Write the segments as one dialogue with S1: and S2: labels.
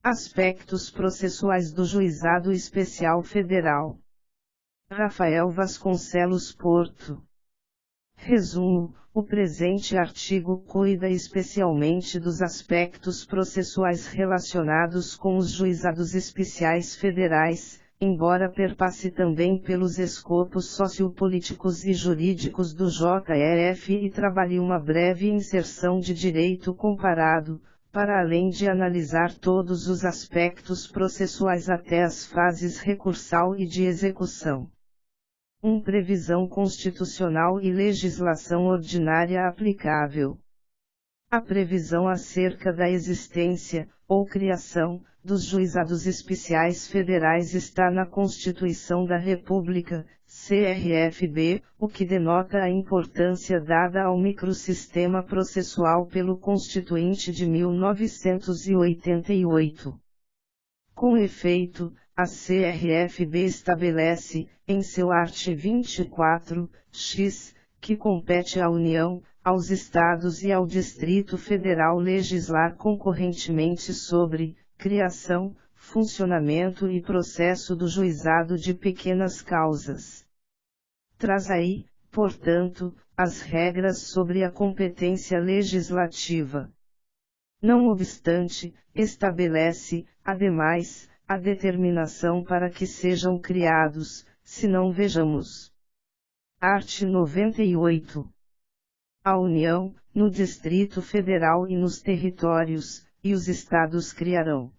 S1: Aspectos processuais do Juizado Especial Federal. Rafael Vasconcelos Porto. Resumo: o presente artigo cuida especialmente dos aspectos processuais relacionados com os juizados especiais federais, embora perpasse também pelos escopos sociopolíticos e jurídicos do JRF e trabalhe uma breve inserção de direito comparado, para além de analisar todos os aspectos processuais até as fases recursal e de execução. Previsão constitucional e legislação ordinária aplicável. A previsão acerca da existência, ou criação, dos juizados especiais federais está na Constituição da República, CRFB, o que denota a importância dada ao microsistema processual pelo Constituinte de 1988. Com efeito, a CRFB estabelece, em seu art. 24-X, que compete à União, aos Estados e ao Distrito Federal legislar concorrentemente sobre criação, funcionamento e processo do juizado de pequenas causas. Traz aí, portanto, as regras sobre a competência legislativa. Não obstante, estabelece, ademais, a determinação para que sejam criados, se não vejamos. Art. 98. A União, no Distrito Federal e nos territórios, e os Estados criarão.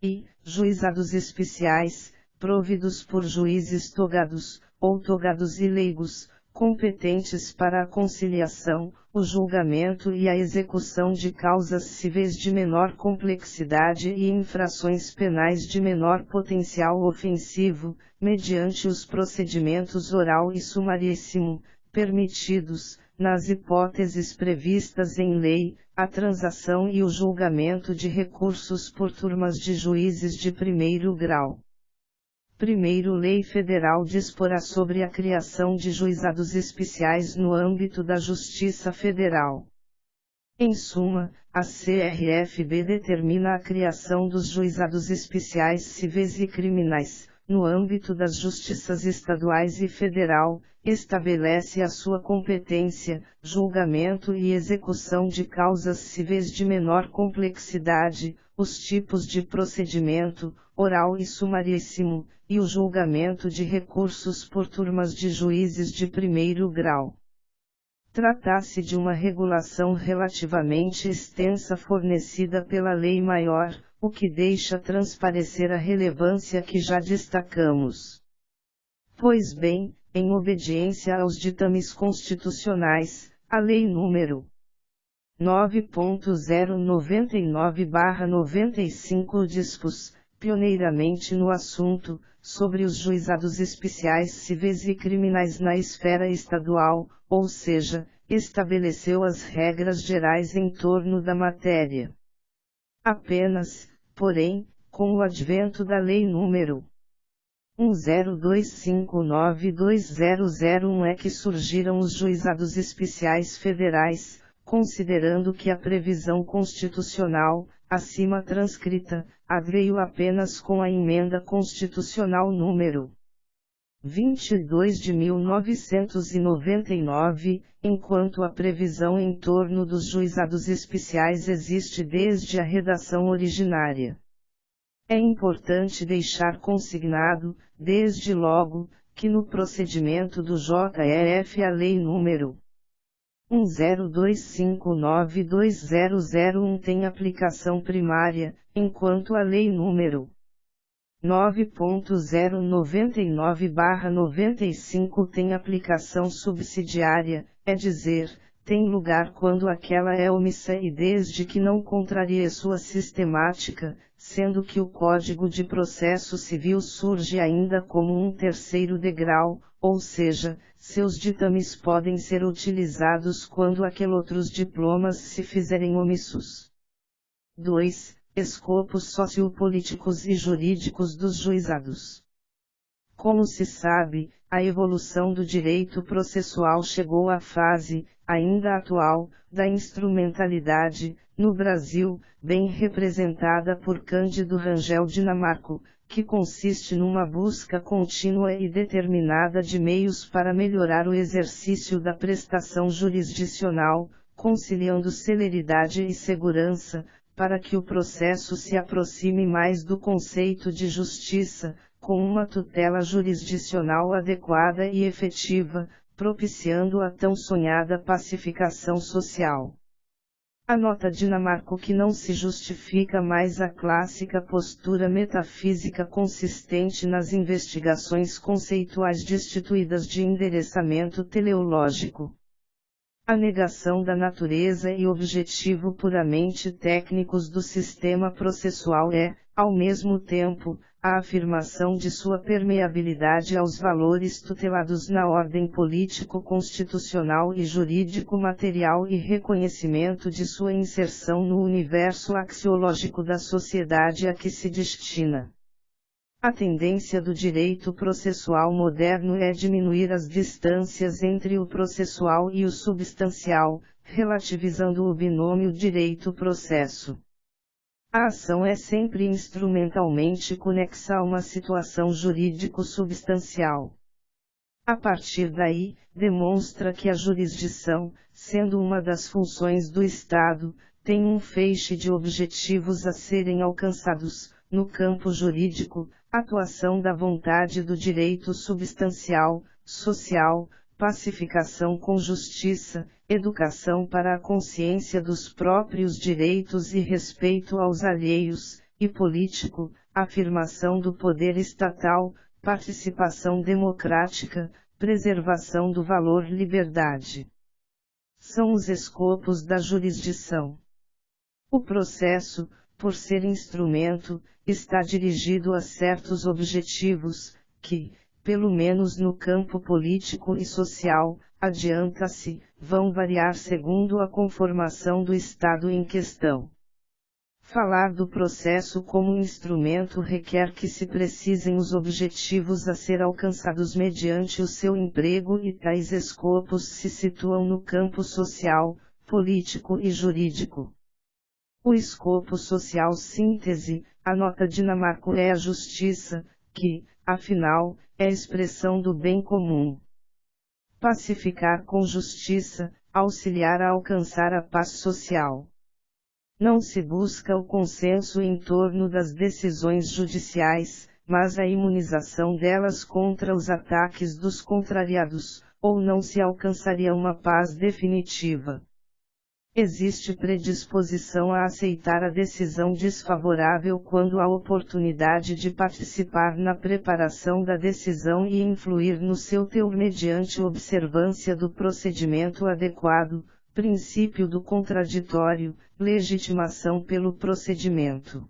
S1: E, juizados especiais, providos por juízes togados, ou togados e leigos, competentes para a conciliação, o julgamento e a execução de causas cíveis de menor complexidade e infrações penais de menor potencial ofensivo, mediante os procedimentos oral e sumaríssimo, permitidos, nas hipóteses previstas em lei, a transação e o julgamento de recursos por turmas de juízes de primeiro grau. Primeiro, Lei Federal disporá sobre a criação de juizados especiais no âmbito da Justiça Federal. Em suma, a CRFB determina a criação dos juizados especiais civis e criminais, no âmbito das justiças estaduais e federal, estabelece a sua competência, julgamento e execução de causas civis de menor complexidade, os tipos de procedimento, oral e sumaríssimo, e o julgamento de recursos por turmas de juízes de primeiro grau. Trata-se de uma regulação relativamente extensa fornecida pela Lei Maior, o que deixa transparecer a relevância que já destacamos. Pois bem, em obediência aos ditames constitucionais, a Lei nº 9.099/95 dispôs, pioneiramente no assunto, sobre os juizados especiais civis e criminais na esfera estadual, ou seja, estabeleceu as regras gerais em torno da matéria. Apenas, porém, com o advento da Lei nº 1025920001 é que surgiram os juizados especiais federais, considerando que a previsão constitucional, acima transcrita, veio apenas com a Emenda Constitucional número 22 de 1999, enquanto a previsão em torno dos juizados especiais existe desde a redação originária. É importante deixar consignado, desde logo, que no procedimento do JRF a Lei nº 1025920001 tem aplicação primária, enquanto a Lei nº 9.099/95 tem aplicação subsidiária, é dizer, tem lugar quando aquela é omissa e desde que não contrarie sua sistemática, sendo que o Código de Processo Civil surge ainda como um terceiro degrau, ou seja, seus ditames podem ser utilizados quando aqueles diplomas se fizerem omissos. 2. Escopos sociopolíticos e jurídicos dos juizados. Como se sabe, a evolução do direito processual chegou à fase, ainda atual, da instrumentalidade, no Brasil, bem representada por Cândido Rangel Dinamarco, que consiste numa busca contínua e determinada de meios para melhorar o exercício da prestação jurisdicional, conciliando celeridade e segurança, para que o processo se aproxime mais do conceito de justiça, com uma tutela jurisdicional adequada e efetiva, propiciando a tão sonhada pacificação social. Anota Dinamarco que não se justifica mais a clássica postura metafísica consistente nas investigações conceituais destituídas de endereçamento teleológico. A negação da natureza e objetivo puramente técnicos do sistema processual é, ao mesmo tempo, a afirmação de sua permeabilidade aos valores tutelados na ordem político-constitucional e jurídico-material e reconhecimento de sua inserção no universo axiológico da sociedade a que se destina. A tendência do direito processual moderno é diminuir as distâncias entre o processual e o substancial, relativizando o binômio direito-processo. A ação é sempre instrumentalmente conexa a uma situação jurídico-substancial. A partir daí, demonstra que a jurisdição, sendo uma das funções do Estado, tem um feixe de objetivos a serem alcançados, no campo jurídico, atuação da vontade do direito substancial, social, pacificação com justiça, educação para a consciência dos próprios direitos e respeito aos alheios, e político, afirmação do poder estatal, participação democrática, preservação do valor liberdade. São os escopos da jurisdição. O processo, por ser instrumento, está dirigido a certos objetivos, que, pelo menos no campo político e social, adianta-se, vão variar segundo a conformação do Estado em questão. Falar do processo como instrumento requer que se precisem os objetivos a ser alcançados mediante o seu emprego e tais escopos se situam no campo social, político e jurídico. O escopo social síntese, anota Dinamarco, é a justiça, que, afinal, é expressão do bem comum. Pacificar com justiça, auxiliar a alcançar a paz social. Não se busca o consenso em torno das decisões judiciais, mas a imunização delas contra os ataques dos contrariados, ou não se alcançaria uma paz definitiva. Existe predisposição a aceitar a decisão desfavorável quando há oportunidade de participar na preparação da decisão e influir no seu teor mediante observância do procedimento adequado, princípio do contraditório, legitimação pelo procedimento.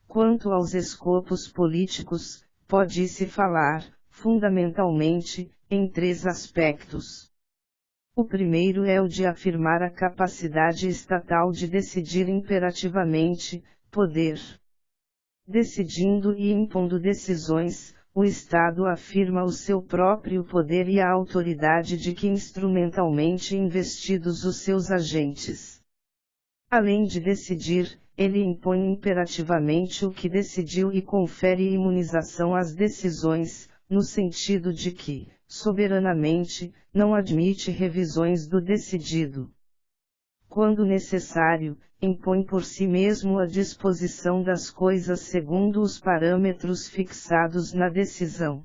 S1: Quanto aos escopos políticos, pode-se falar, fundamentalmente, em três aspectos. O primeiro é o de afirmar a capacidade estatal de decidir imperativamente, poder. Decidindo e impondo decisões, o Estado afirma o seu próprio poder e a autoridade de que instrumentalmente investidos os seus agentes. Além de decidir, ele impõe imperativamente o que decidiu e confere imunização às decisões, no sentido de que, soberanamente, não admite revisões do decidido. Quando necessário, impõe por si mesmo a disposição das coisas segundo os parâmetros fixados na decisão.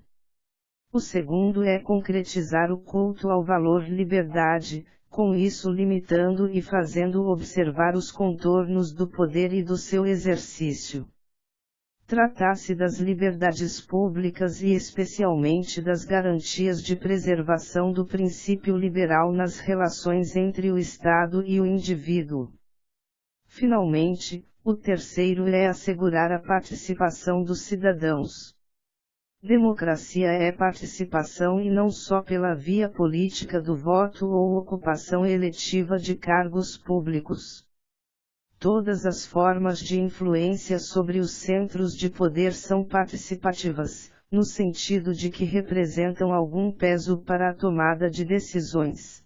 S1: O segundo é concretizar o culto ao valor liberdade, com isso limitando e fazendo observar os contornos do poder e do seu exercício. Trata-se das liberdades públicas e especialmente das garantias de preservação do princípio liberal nas relações entre o Estado e o indivíduo. Finalmente, o terceiro é assegurar a participação dos cidadãos. Democracia é participação e não só pela via política do voto ou ocupação eletiva de cargos públicos. Todas as formas de influência sobre os centros de poder são participativas, no sentido de que representam algum peso para a tomada de decisões.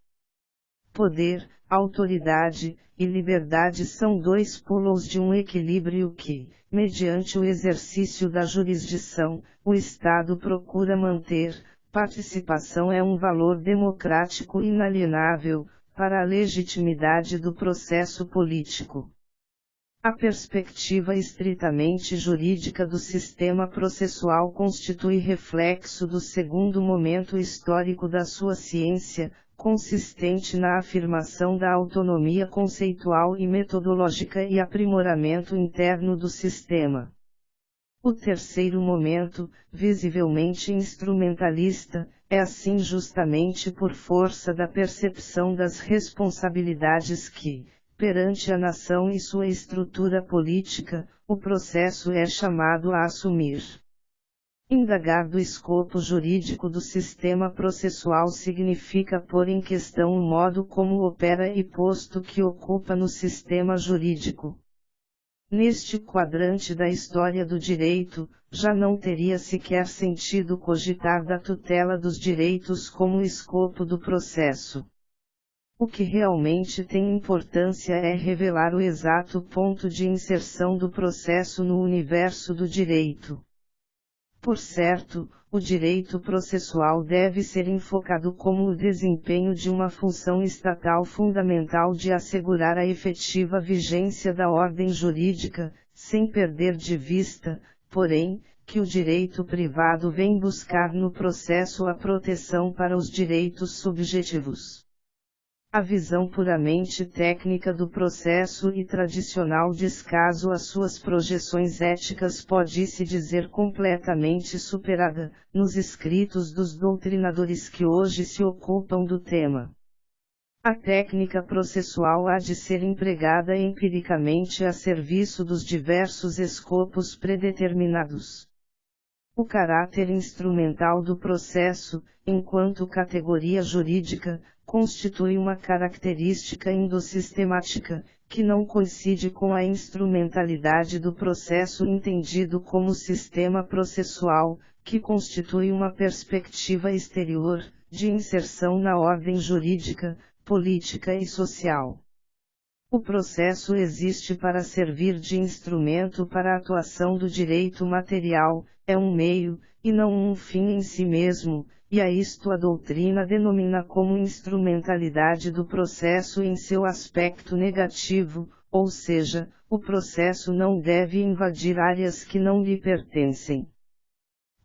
S1: Poder, autoridade e liberdade são dois polos de um equilíbrio que, mediante o exercício da jurisdição, o Estado procura manter. Participação é um valor democrático inalienável, para a legitimidade do processo político. A perspectiva estritamente jurídica do sistema processual constitui reflexo do segundo momento histórico da sua ciência, consistente na afirmação da autonomia conceitual e metodológica e aprimoramento interno do sistema. O terceiro momento, visivelmente instrumentalista, é assim justamente por força da percepção das responsabilidades que, perante a nação e sua estrutura política, o processo é chamado a assumir. Indagar do escopo jurídico do sistema processual significa pôr em questão o modo como opera e posto que ocupa no sistema jurídico. Neste quadrante da história do direito, já não teria sequer sentido cogitar da tutela dos direitos como escopo do processo. O que realmente tem importância é revelar o exato ponto de inserção do processo no universo do direito. Por certo, o direito processual deve ser enfocado como o desempenho de uma função estatal fundamental de assegurar a efetiva vigência da ordem jurídica, sem perder de vista, porém, que o direito privado vem buscar no processo a proteção para os direitos subjetivos. A visão puramente técnica do processo e tradicional descaso às suas projeções éticas pode-se dizer completamente superada, nos escritos dos doutrinadores que hoje se ocupam do tema. A técnica processual há de ser empregada empiricamente a serviço dos diversos escopos predeterminados. O caráter instrumental do processo, enquanto categoria jurídica, constitui uma característica endosistemática, que não coincide com a instrumentalidade do processo entendido como sistema processual, que constitui uma perspectiva exterior, de inserção na ordem jurídica, política e social. O processo existe para servir de instrumento para a atuação do direito material, é um meio, e não um fim em si mesmo, e a isto a doutrina denomina como instrumentalidade do processo em seu aspecto negativo, ou seja, o processo não deve invadir áreas que não lhe pertencem.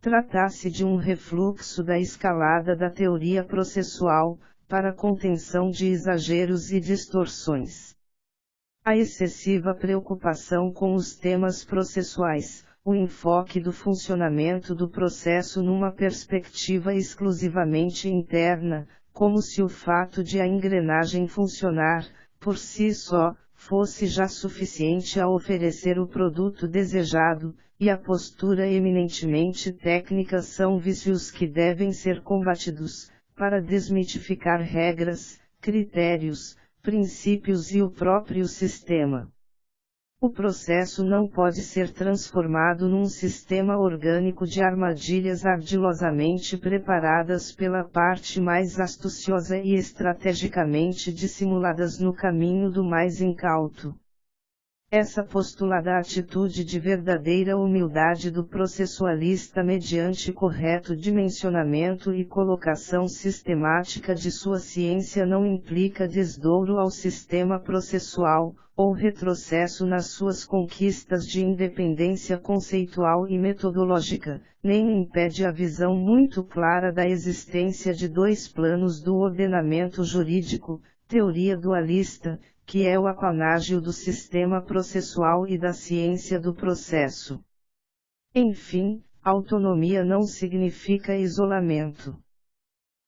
S1: Trata-se de um refluxo da escalada da teoria processual, para contenção de exageros e distorções. A excessiva preocupação com os temas processuais, o enfoque do funcionamento do processo numa perspectiva exclusivamente interna, como se o fato de a engrenagem funcionar, por si só, fosse já suficiente a oferecer o produto desejado, e a postura eminentemente técnica são vícios que devem ser combatidos, para desmitificar regras, critérios, princípios e o próprio sistema. O processo não pode ser transformado num sistema orgânico de armadilhas ardilosamente preparadas pela parte mais astuciosa e estrategicamente dissimuladas no caminho do mais incauto. Essa postulada atitude de verdadeira humildade do processualista mediante correto dimensionamento e colocação sistemática de sua ciência não implica desdouro ao sistema processual, ou retrocesso nas suas conquistas de independência conceitual e metodológica, nem impede a visão muito clara da existência de dois planos do ordenamento jurídico, teoria dualista, que é o apanágio do sistema processual e da ciência do processo. Enfim, autonomia não significa isolamento.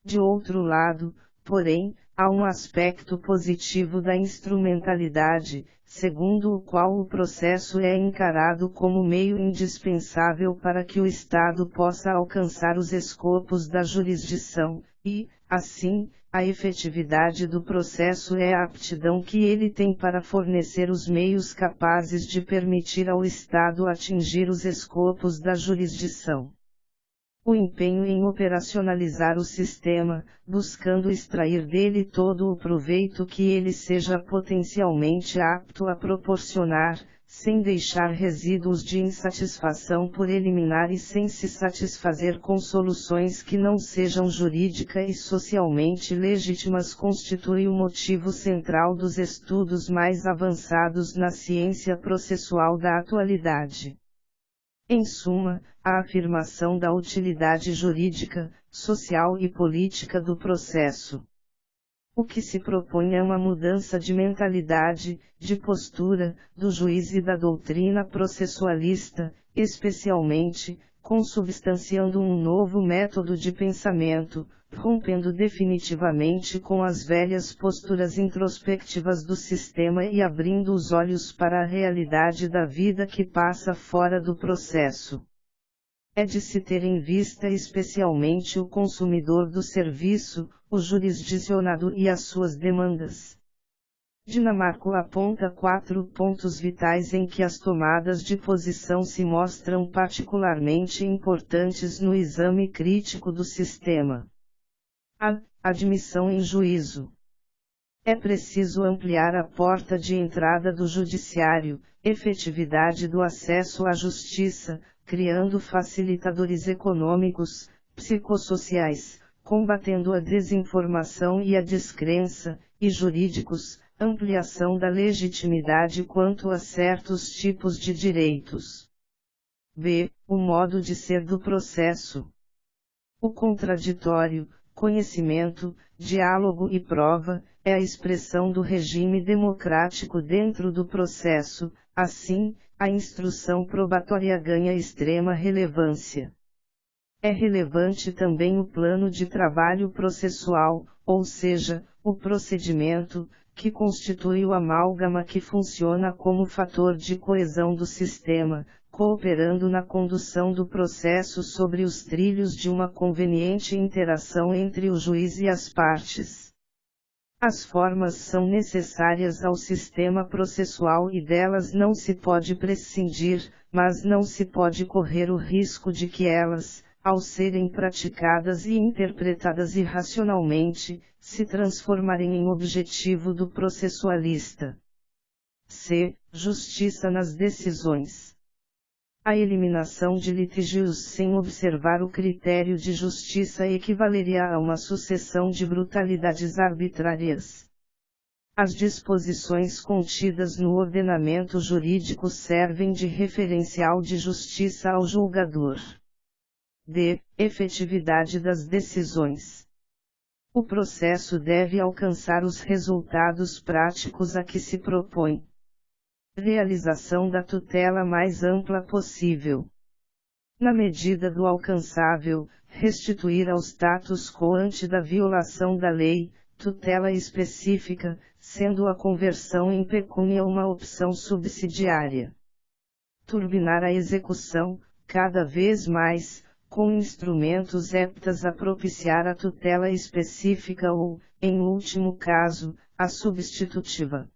S1: De outro lado, porém, há um aspecto positivo da instrumentalidade, segundo o qual o processo é encarado como meio indispensável para que o Estado possa alcançar os escopos da jurisdição, e, assim, a efetividade do processo é a aptidão que ele tem para fornecer os meios capazes de permitir ao Estado atingir os escopos da jurisdição. o empenho em operacionalizar o sistema, buscando extrair dele todo o proveito que ele seja potencialmente apto a proporcionar, sem deixar resíduos de insatisfação por eliminar e sem se satisfazer com soluções que não sejam jurídica e socialmente legítimas, constitui o motivo central dos estudos mais avançados na ciência processual da atualidade. Em suma, a afirmação da utilidade jurídica, social e política do processo. O que se propõe é uma mudança de mentalidade, de postura, do juiz e da doutrina processualista, especialmente, consubstanciando um novo método de pensamento, rompendo definitivamente com as velhas posturas introspectivas do sistema e abrindo os olhos para a realidade da vida que passa fora do processo. É de se ter em vista especialmente o consumidor do serviço, o jurisdicionado e as suas demandas. Dinamarco aponta 4 pontos vitais em que as tomadas de posição se mostram particularmente importantes no exame crítico do sistema. A. Admissão em juízo. É preciso ampliar a porta de entrada do judiciário, efetividade do acesso à justiça, criando facilitadores econômicos, psicossociais, combatendo a desinformação e a descrença, e jurídicos, ampliação da legitimidade quanto a certos tipos de direitos. B. O modo de ser do processo. O contraditório, conhecimento, diálogo e prova, é a expressão do regime democrático dentro do processo, assim, a instrução probatória ganha extrema relevância. É relevante também o plano de trabalho processual, ou seja, o procedimento, que constitui o amálgama que funciona como fator de coesão do sistema, cooperando na condução do processo sobre os trilhos de uma conveniente interação entre o juiz e as partes. As formas são necessárias ao sistema processual e delas não se pode prescindir, mas não se pode correr o risco de que elas, ao serem praticadas e interpretadas irracionalmente, se transformarem em objetivo do processualista. C. Justiça nas decisões. A eliminação de litígios sem observar o critério de justiça equivaleria a uma sucessão de brutalidades arbitrárias. As disposições contidas no ordenamento jurídico servem de referencial de justiça ao julgador. D. Efetividade das decisões. O processo deve alcançar os resultados práticos a que se propõe. Realização da tutela mais ampla possível. Na medida do alcançável, restituir ao status quo ante da violação da lei, tutela específica, sendo a conversão em pecúnia uma opção subsidiária. Turbinar a execução, cada vez mais, com instrumentos aptos a propiciar a tutela específica ou, em último caso, a substitutiva.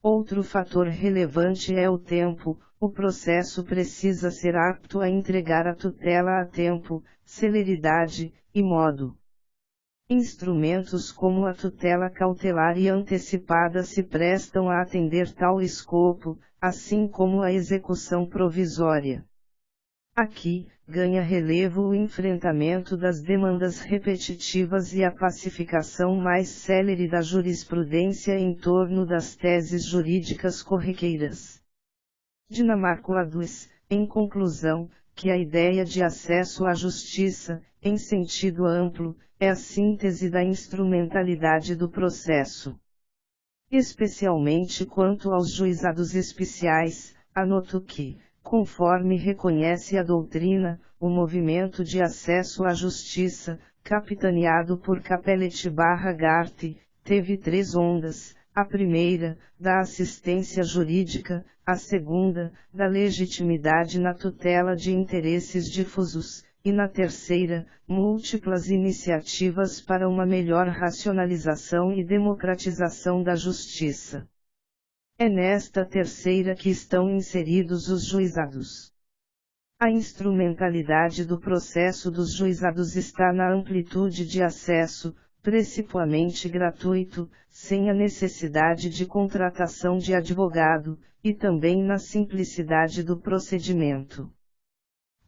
S1: Outro fator relevante é o tempo. O processo precisa ser apto a entregar a tutela a tempo, celeridade e modo. Instrumentos como a tutela cautelar e antecipada se prestam a atender tal escopo, assim como a execução provisória. Aqui, ganha relevo o enfrentamento das demandas repetitivas e a pacificação mais célere da jurisprudência em torno das teses jurídicas corriqueiras. Dinamarco aduz, em conclusão, que a ideia de acesso à justiça, em sentido amplo, é a síntese da instrumentalidade do processo. Especialmente quanto aos juizados especiais, anoto que, conforme reconhece a doutrina, o movimento de acesso à justiça, capitaneado por Capellet/Garte, teve 3 ondas: a primeira, da assistência jurídica, a segunda, da legitimidade na tutela de interesses difusos, e na terceira, múltiplas iniciativas para uma melhor racionalização e democratização da justiça. É nesta terceira que estão inseridos os juizados. A instrumentalidade do processo dos juizados está na amplitude de acesso, principalmente gratuito, sem a necessidade de contratação de advogado, e também na simplicidade do procedimento.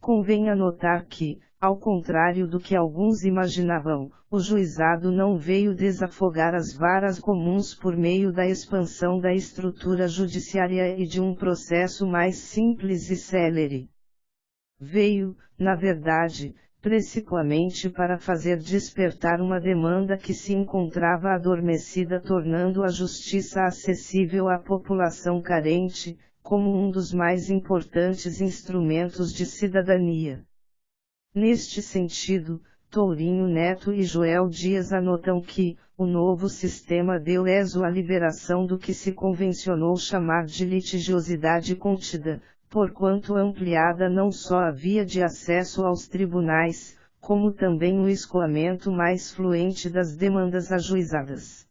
S1: Convém anotar que, ao contrário do que alguns imaginavam, o juizado não veio desafogar as varas comuns por meio da expansão da estrutura judiciária e de um processo mais simples e célere. Veio, na verdade, principalmente para fazer despertar uma demanda que se encontrava adormecida, tornando a justiça acessível à população carente, como um dos mais importantes instrumentos de cidadania. Neste sentido, Tourinho Neto e Joel Dias anotam que, o novo sistema deu êxito à liberação do que se convencionou chamar de litigiosidade contida, porquanto ampliada não só a via de acesso aos tribunais, como também o escoamento mais fluente das demandas ajuizadas.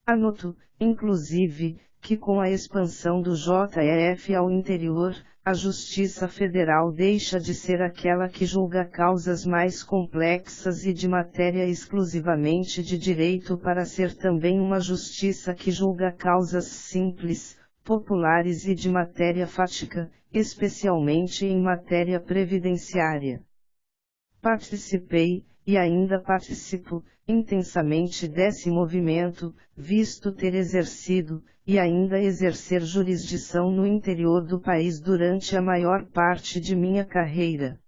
S1: Anoto, inclusive, que com a expansão do JEF ao interior, a Justiça Federal deixa de ser aquela que julga causas mais complexas e de matéria exclusivamente de direito para ser também uma justiça que julga causas simples, populares e de matéria fática, especialmente em matéria previdenciária. Participei, e ainda participo, intensamente desse movimento, visto ter exercido, e ainda exercer jurisdição no interior do país durante a maior parte de minha carreira.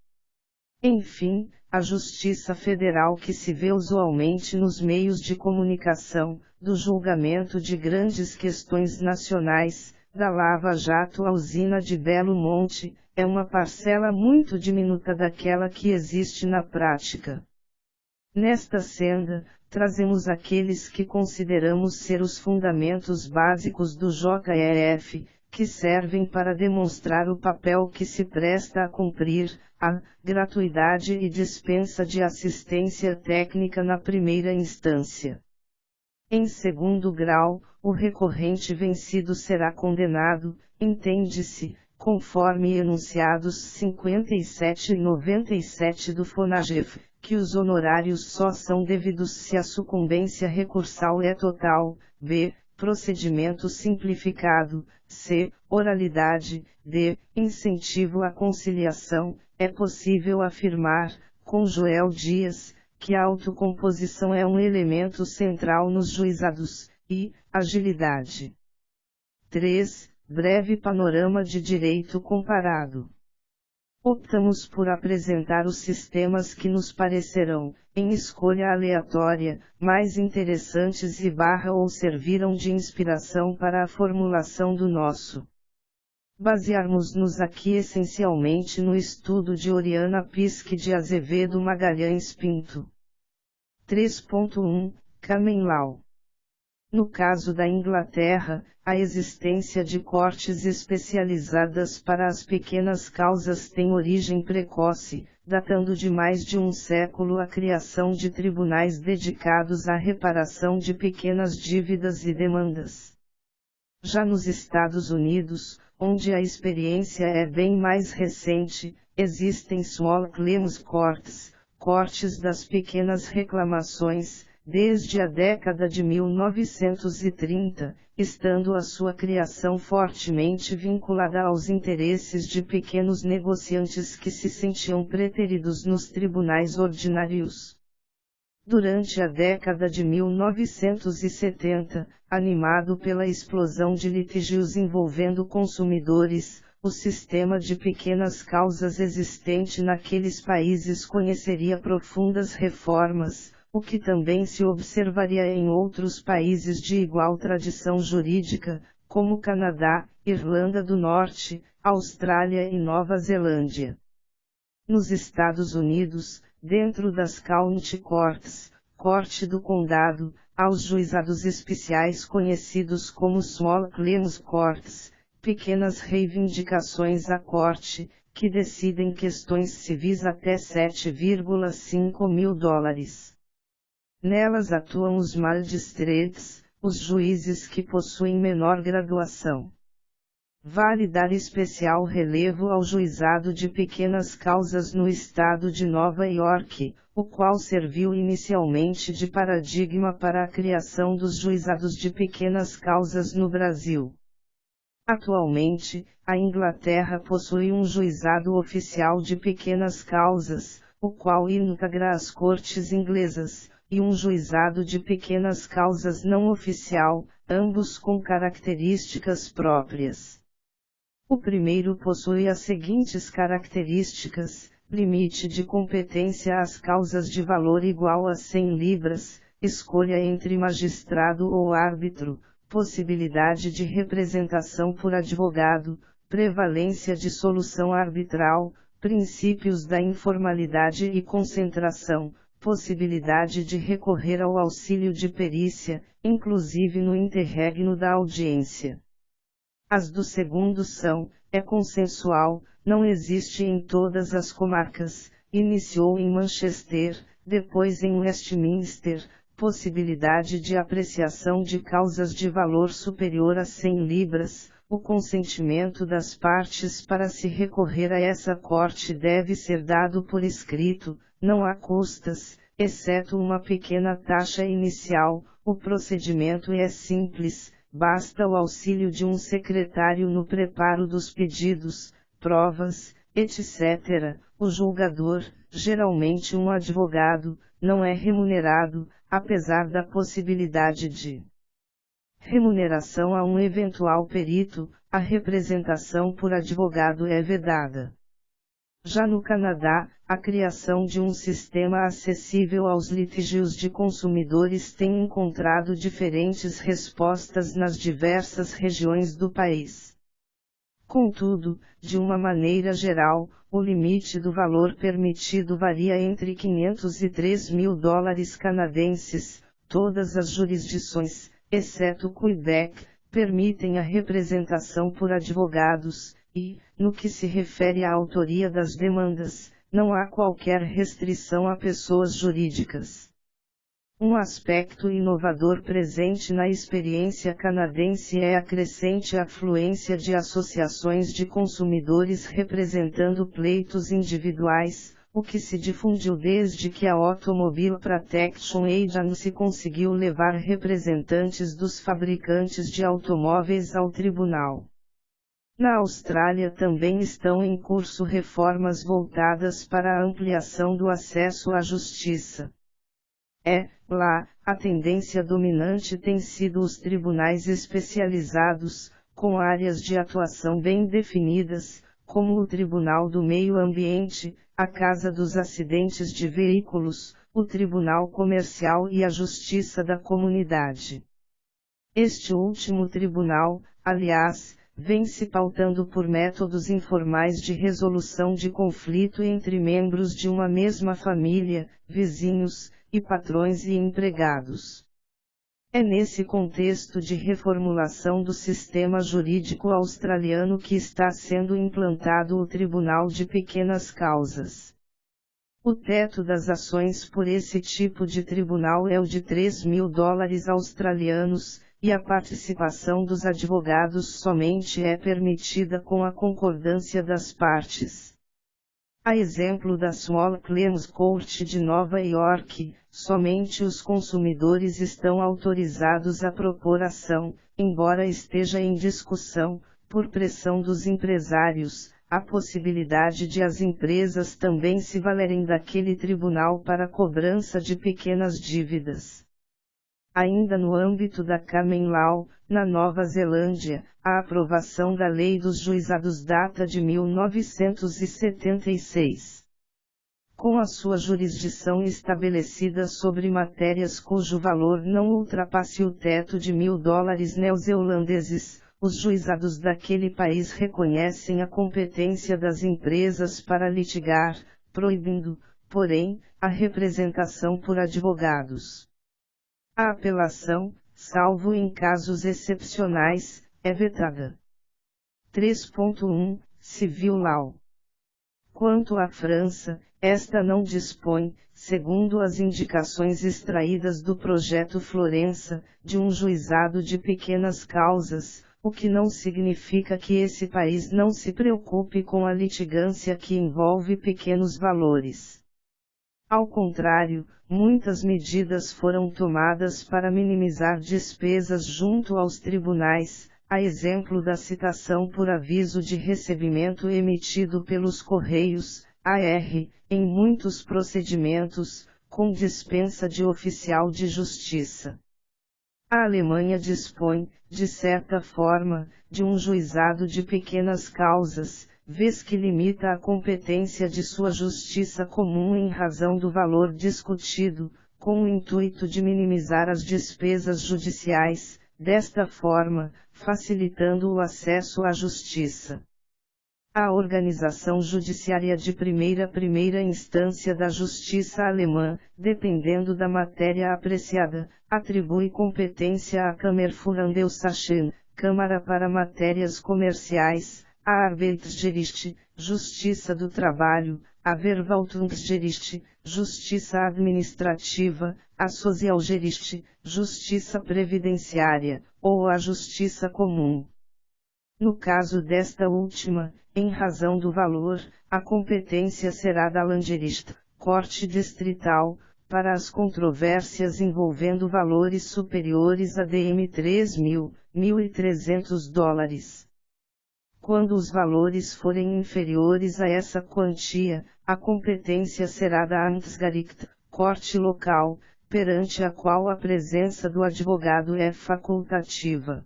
S1: Enfim, a Justiça Federal que se vê usualmente nos meios de comunicação, do julgamento de grandes questões nacionais, da Lava Jato à usina de Belo Monte, é uma parcela muito diminuta daquela que existe na prática. Nesta senda, trazemos aqueles que consideramos ser os fundamentos básicos do JEF, que servem para demonstrar o papel que se presta a cumprir, a gratuidade e dispensa de assistência técnica na primeira instância. Em segundo grau, o recorrente vencido será condenado, entende-se, conforme enunciados 57 e 97 do FONAGEF, que os honorários só são devidos se a sucumbência recursal é total, b. Procedimento simplificado, c. Oralidade, d. Incentivo à conciliação. É possível afirmar, com Joel Dias, que a autocomposição é um elemento central nos juizados, e agilidade. 3. Breve panorama de direito comparado. Optamos por apresentar os sistemas que nos parecerão, em escolha aleatória, mais interessantes ou serviram de inspiração para a formulação do nosso. Basearmos-nos aqui essencialmente no estudo de Oriana Pisque de Azevedo Magalhães Pinto. 3.1 Common Law. No caso da Inglaterra, a existência de cortes especializadas para as pequenas causas tem origem precoce, datando de mais de um século a criação de tribunais dedicados à reparação de pequenas dívidas e demandas. Já nos Estados Unidos, onde a experiência é bem mais recente, existem Small Claims Courts, cortes das pequenas reclamações, desde a década de 1930, estando a sua criação fortemente vinculada aos interesses de pequenos negociantes que se sentiam preteridos nos tribunais ordinários. Durante a década de 1970, animado pela explosão de litígios envolvendo consumidores, o sistema de pequenas causas existente naqueles países conheceria profundas reformas, o que também se observaria em outros países de igual tradição jurídica, como Canadá, Irlanda do Norte, Austrália e Nova Zelândia. Nos Estados Unidos, dentro das County Courts, Corte do Condado, aos juizados especiais conhecidos como Small Claims Courts, pequenas reivindicações à corte, que decidem questões civis até $7,5 mil. Nelas atuam os magistrates, os juízes que possuem menor graduação. Vale dar especial relevo ao Juizado de Pequenas Causas no estado de Nova York, o qual serviu inicialmente de paradigma para a criação dos juizados de pequenas causas no Brasil. Atualmente, a Inglaterra possui um juizado oficial de pequenas causas, o qual integra as cortes inglesas, e um juizado de pequenas causas não oficial, ambos com características próprias. O primeiro possui as seguintes características: limite de competência às causas de valor igual a 100 libras, escolha entre magistrado ou árbitro, possibilidade de representação por advogado, prevalência de solução arbitral, princípios da informalidade e concentração, possibilidade de recorrer ao auxílio de perícia, inclusive no interregno da audiência. As do segundo é consensual, não existe em todas as comarcas, iniciou em Manchester, depois em Westminster, possibilidade de apreciação de causas de valor superior a 100 libras, o consentimento das partes para se recorrer a essa corte deve ser dado por escrito, não há custas, exceto uma pequena taxa inicial, o procedimento é simples, basta o auxílio de um secretário no preparo dos pedidos, provas, etc. O julgador, geralmente um advogado, não é remunerado, apesar da possibilidade de remuneração a um eventual perito, a representação por advogado é vedada. Já no Canadá, a criação de um sistema acessível aos litígios de consumidores tem encontrado diferentes respostas nas diversas regiões do país. Contudo, de uma maneira geral, o limite do valor permitido varia entre 500 e 3 mil dólares canadenses. Todas as jurisdições, exceto Quebec, permitem a representação por advogados, e, no que se refere à autoria das demandas, não há qualquer restrição a pessoas jurídicas. Um aspecto inovador presente na experiência canadense é a crescente afluência de associações de consumidores representando pleitos individuais, o que se difundiu desde que a Automobile Protection Agency conseguiu levar representantes dos fabricantes de automóveis ao tribunal. Na Austrália também estão em curso reformas voltadas para a ampliação do acesso à justiça. Lá, a tendência dominante tem sido os tribunais especializados, com áreas de atuação bem definidas, como o Tribunal do Meio Ambiente, a Casa dos Acidentes de Veículos, o Tribunal Comercial e a Justiça da Comunidade. Este último tribunal, aliás, vem se pautando por métodos informais de resolução de conflito entre membros de uma mesma família, vizinhos, e patrões e empregados. É nesse contexto de reformulação do sistema jurídico australiano que está sendo implantado o Tribunal de Pequenas Causas. O teto das ações por esse tipo de tribunal é o de 3 mil dólares australianos, e a participação dos advogados somente é permitida com a concordância das partes. A exemplo da Small Claims Court de Nova York, somente os consumidores estão autorizados a propor ação, embora esteja em discussão, por pressão dos empresários, a possibilidade de as empresas também se valerem daquele tribunal para cobrança de pequenas dívidas. Ainda no âmbito da Common Law, na Nova Zelândia, a aprovação da Lei dos Juizados data de 1976. Com a sua jurisdição estabelecida sobre matérias cujo valor não ultrapasse o teto de 1.000 dólares neozelandeses, os juizados daquele país reconhecem a competência das empresas para litigar, proibindo, porém, a representação por advogados. A apelação, salvo em casos excepcionais, é vetada. 3.1 Civil Law. Quanto à França, esta não dispõe, segundo as indicações extraídas do projeto Florença, de um juizado de pequenas causas, o que não significa que esse país não se preocupe com a litigância que envolve pequenos valores. Ao contrário, muitas medidas foram tomadas para minimizar despesas junto aos tribunais, a exemplo da citação por aviso de recebimento emitido pelos Correios, AR, em muitos procedimentos, com dispensa de oficial de justiça. A Alemanha dispõe, de certa forma, de um juizado de pequenas causas, vez que limita a competência de sua justiça comum em razão do valor discutido, com o intuito de minimizar as despesas judiciais, desta forma, facilitando o acesso à justiça. A organização judiciária de primeira instância da justiça alemã, dependendo da matéria apreciada, atribui competência à Kammerführungsausschüsse, Câmara para Matérias Comerciais, a Arbeitsgericht, Justiça do Trabalho, a Verwaltungsgericht, Justiça Administrativa, a Sozialgericht, Justiça Previdenciária, ou a Justiça Comum. No caso desta última, em razão do valor, a competência será da Landgericht, Corte Distrital, para as controvérsias envolvendo valores superiores a DM $3.000, $1.300. Quando os valores forem inferiores a essa quantia, a competência será da Amtsgericht, Corte Local, perante a qual a presença do advogado é facultativa.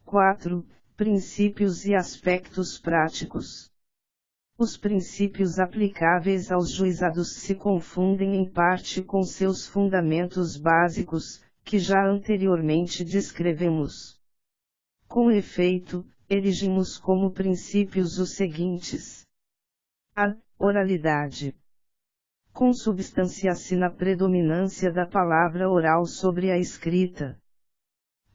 S1: 4. Princípios e aspectos práticos. Os princípios aplicáveis aos juizados se confundem em parte com seus fundamentos básicos, que já anteriormente descrevemos. Com efeito, erigimos como princípios os seguintes: a oralidade. Consubstancia-se na predominância da palavra oral sobre a escrita.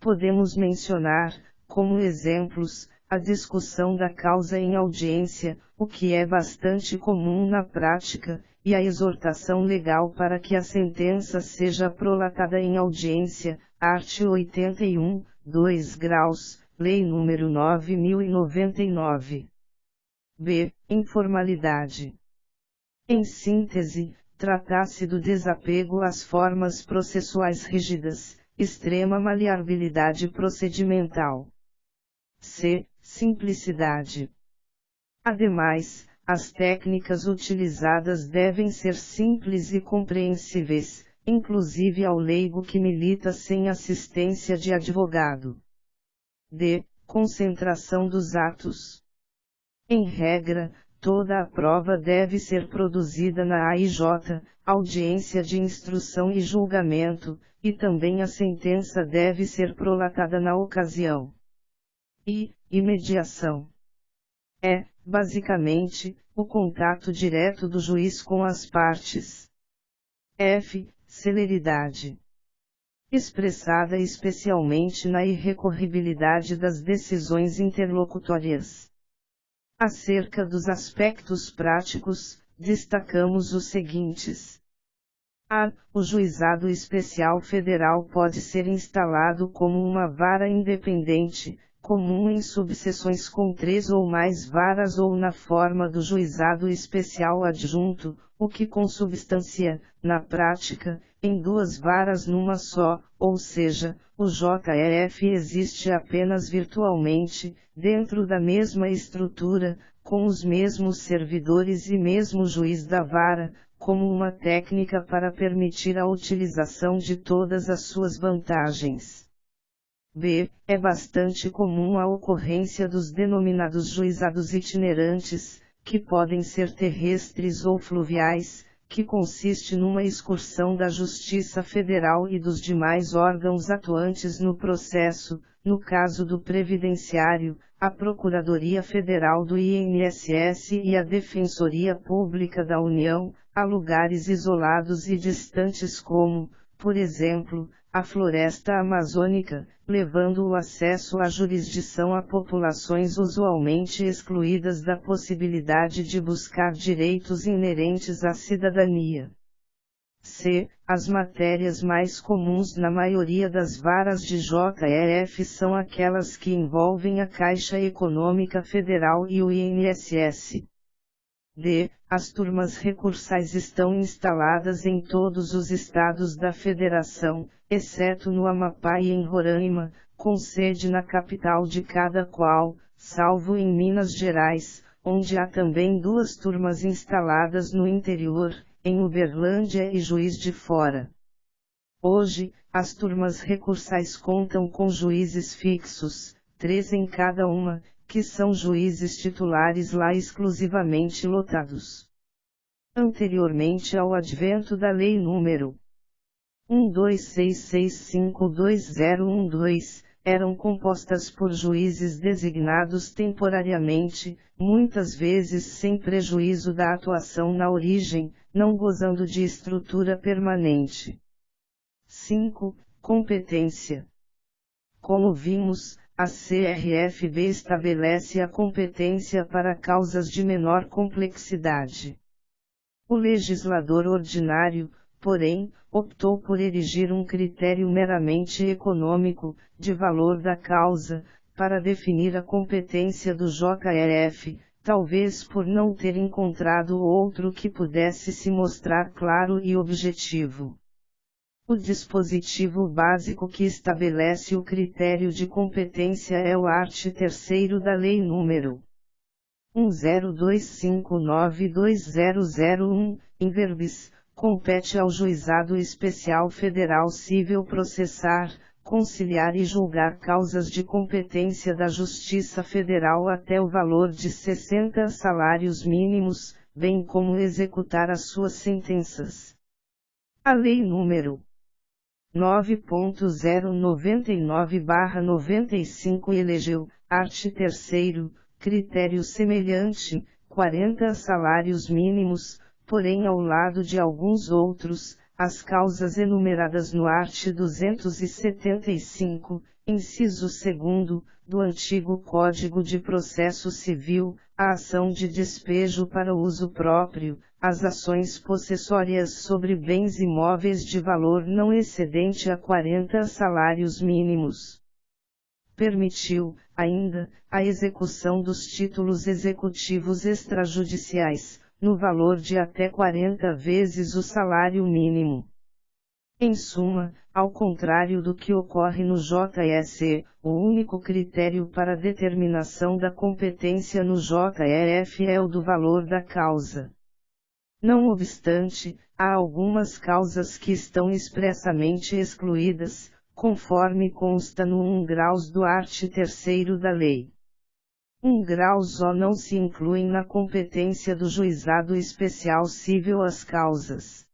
S1: Podemos mencionar, como exemplos, a discussão da causa em audiência, o que é bastante comum na prática, e a exortação legal para que a sentença seja prolatada em audiência, art. 81, 2 graus, Lei nº 9.099. B. Informalidade. Em síntese, trata-se do desapego às formas processuais rígidas, extrema maleabilidade procedimental. C. Simplicidade. Ademais, as técnicas utilizadas devem ser simples e compreensíveis, inclusive ao leigo que milita sem assistência de advogado. D. Concentração dos atos. Em regra, toda a prova deve ser produzida na AIJ, audiência de instrução e julgamento, e também a sentença deve ser prolatada na ocasião. I. Imediação. É, basicamente, o contato direto do juiz com as partes. F. Celeridade. Expressada especialmente na irrecorribilidade das decisões interlocutórias. Acerca dos aspectos práticos, destacamos os seguintes. A. O Juizado Especial Federal pode ser instalado como uma vara independente, comum em subseções com 3 ou mais varas ou na forma do Juizado Especial Adjunto, o que consubstancia, na prática, em 2 varas numa só, ou seja, o JEF existe apenas virtualmente, dentro da mesma estrutura, com os mesmos servidores e mesmo juiz da vara, como uma técnica para permitir a utilização de todas as suas vantagens. B. É bastante comum a ocorrência dos denominados juizados itinerantes, que podem ser terrestres ou fluviais, que consiste numa excursão da Justiça Federal e dos demais órgãos atuantes no processo, no caso do Previdenciário, a Procuradoria Federal do INSS e a Defensoria Pública da União, a lugares isolados e distantes como, por exemplo, a floresta amazônica, levando o acesso à jurisdição a populações usualmente excluídas da possibilidade de buscar direitos inerentes à cidadania. c. As matérias mais comuns na maioria das varas de JRF são aquelas que envolvem a Caixa Econômica Federal e o INSS. D. As turmas recursais estão instaladas em todos os estados da Federação, exceto no Amapá e em Roraima, com sede na capital de cada qual, salvo em Minas Gerais, onde há também 2 turmas instaladas no interior, em Uberlândia e Juiz de Fora. Hoje, as turmas recursais contam com juízes fixos, 3 em cada uma, que são juízes titulares lá exclusivamente lotados. Anteriormente ao advento da Lei nº 1266522012, eram compostas por juízes designados temporariamente, muitas vezes sem prejuízo da atuação na origem, não gozando de estrutura permanente. 5. Competência. Como vimos, a CRFB estabelece a competência para causas de menor complexidade. O legislador ordinário, porém, optou por erigir um critério meramente econômico, de valor da causa, para definir a competência do JRF, talvez por não ter encontrado outro que pudesse se mostrar claro e objetivo. O dispositivo básico que estabelece o critério de competência é o art. 3º da Lei nº 1025920001, in verbis, compete ao Juizado Especial Federal Civil processar, conciliar e julgar causas de competência da Justiça Federal até o valor de 60 salários mínimos, bem como executar as suas sentenças. A Lei nº 9.099/95 elegeu, art. 3º, critério semelhante, 40 salários mínimos, porém ao lado de alguns outros, as causas enumeradas no art. 275, inciso 2º, do antigo Código de Processo Civil, a ação de despejo para uso próprio, as ações possessórias sobre bens imóveis de valor não excedente a 40 salários mínimos. Permitiu, ainda, a execução dos títulos executivos extrajudiciais, no valor de até 40 vezes o salário mínimo. Em suma, ao contrário do que ocorre no JSE, o único critério para determinação da competência no JRF é o do valor da causa. Não obstante, há algumas causas que estão expressamente excluídas, conforme consta no 1 graus do art. 3º da Lei. 1 graus ou não se incluem na competência do Juizado Especial Civil as causas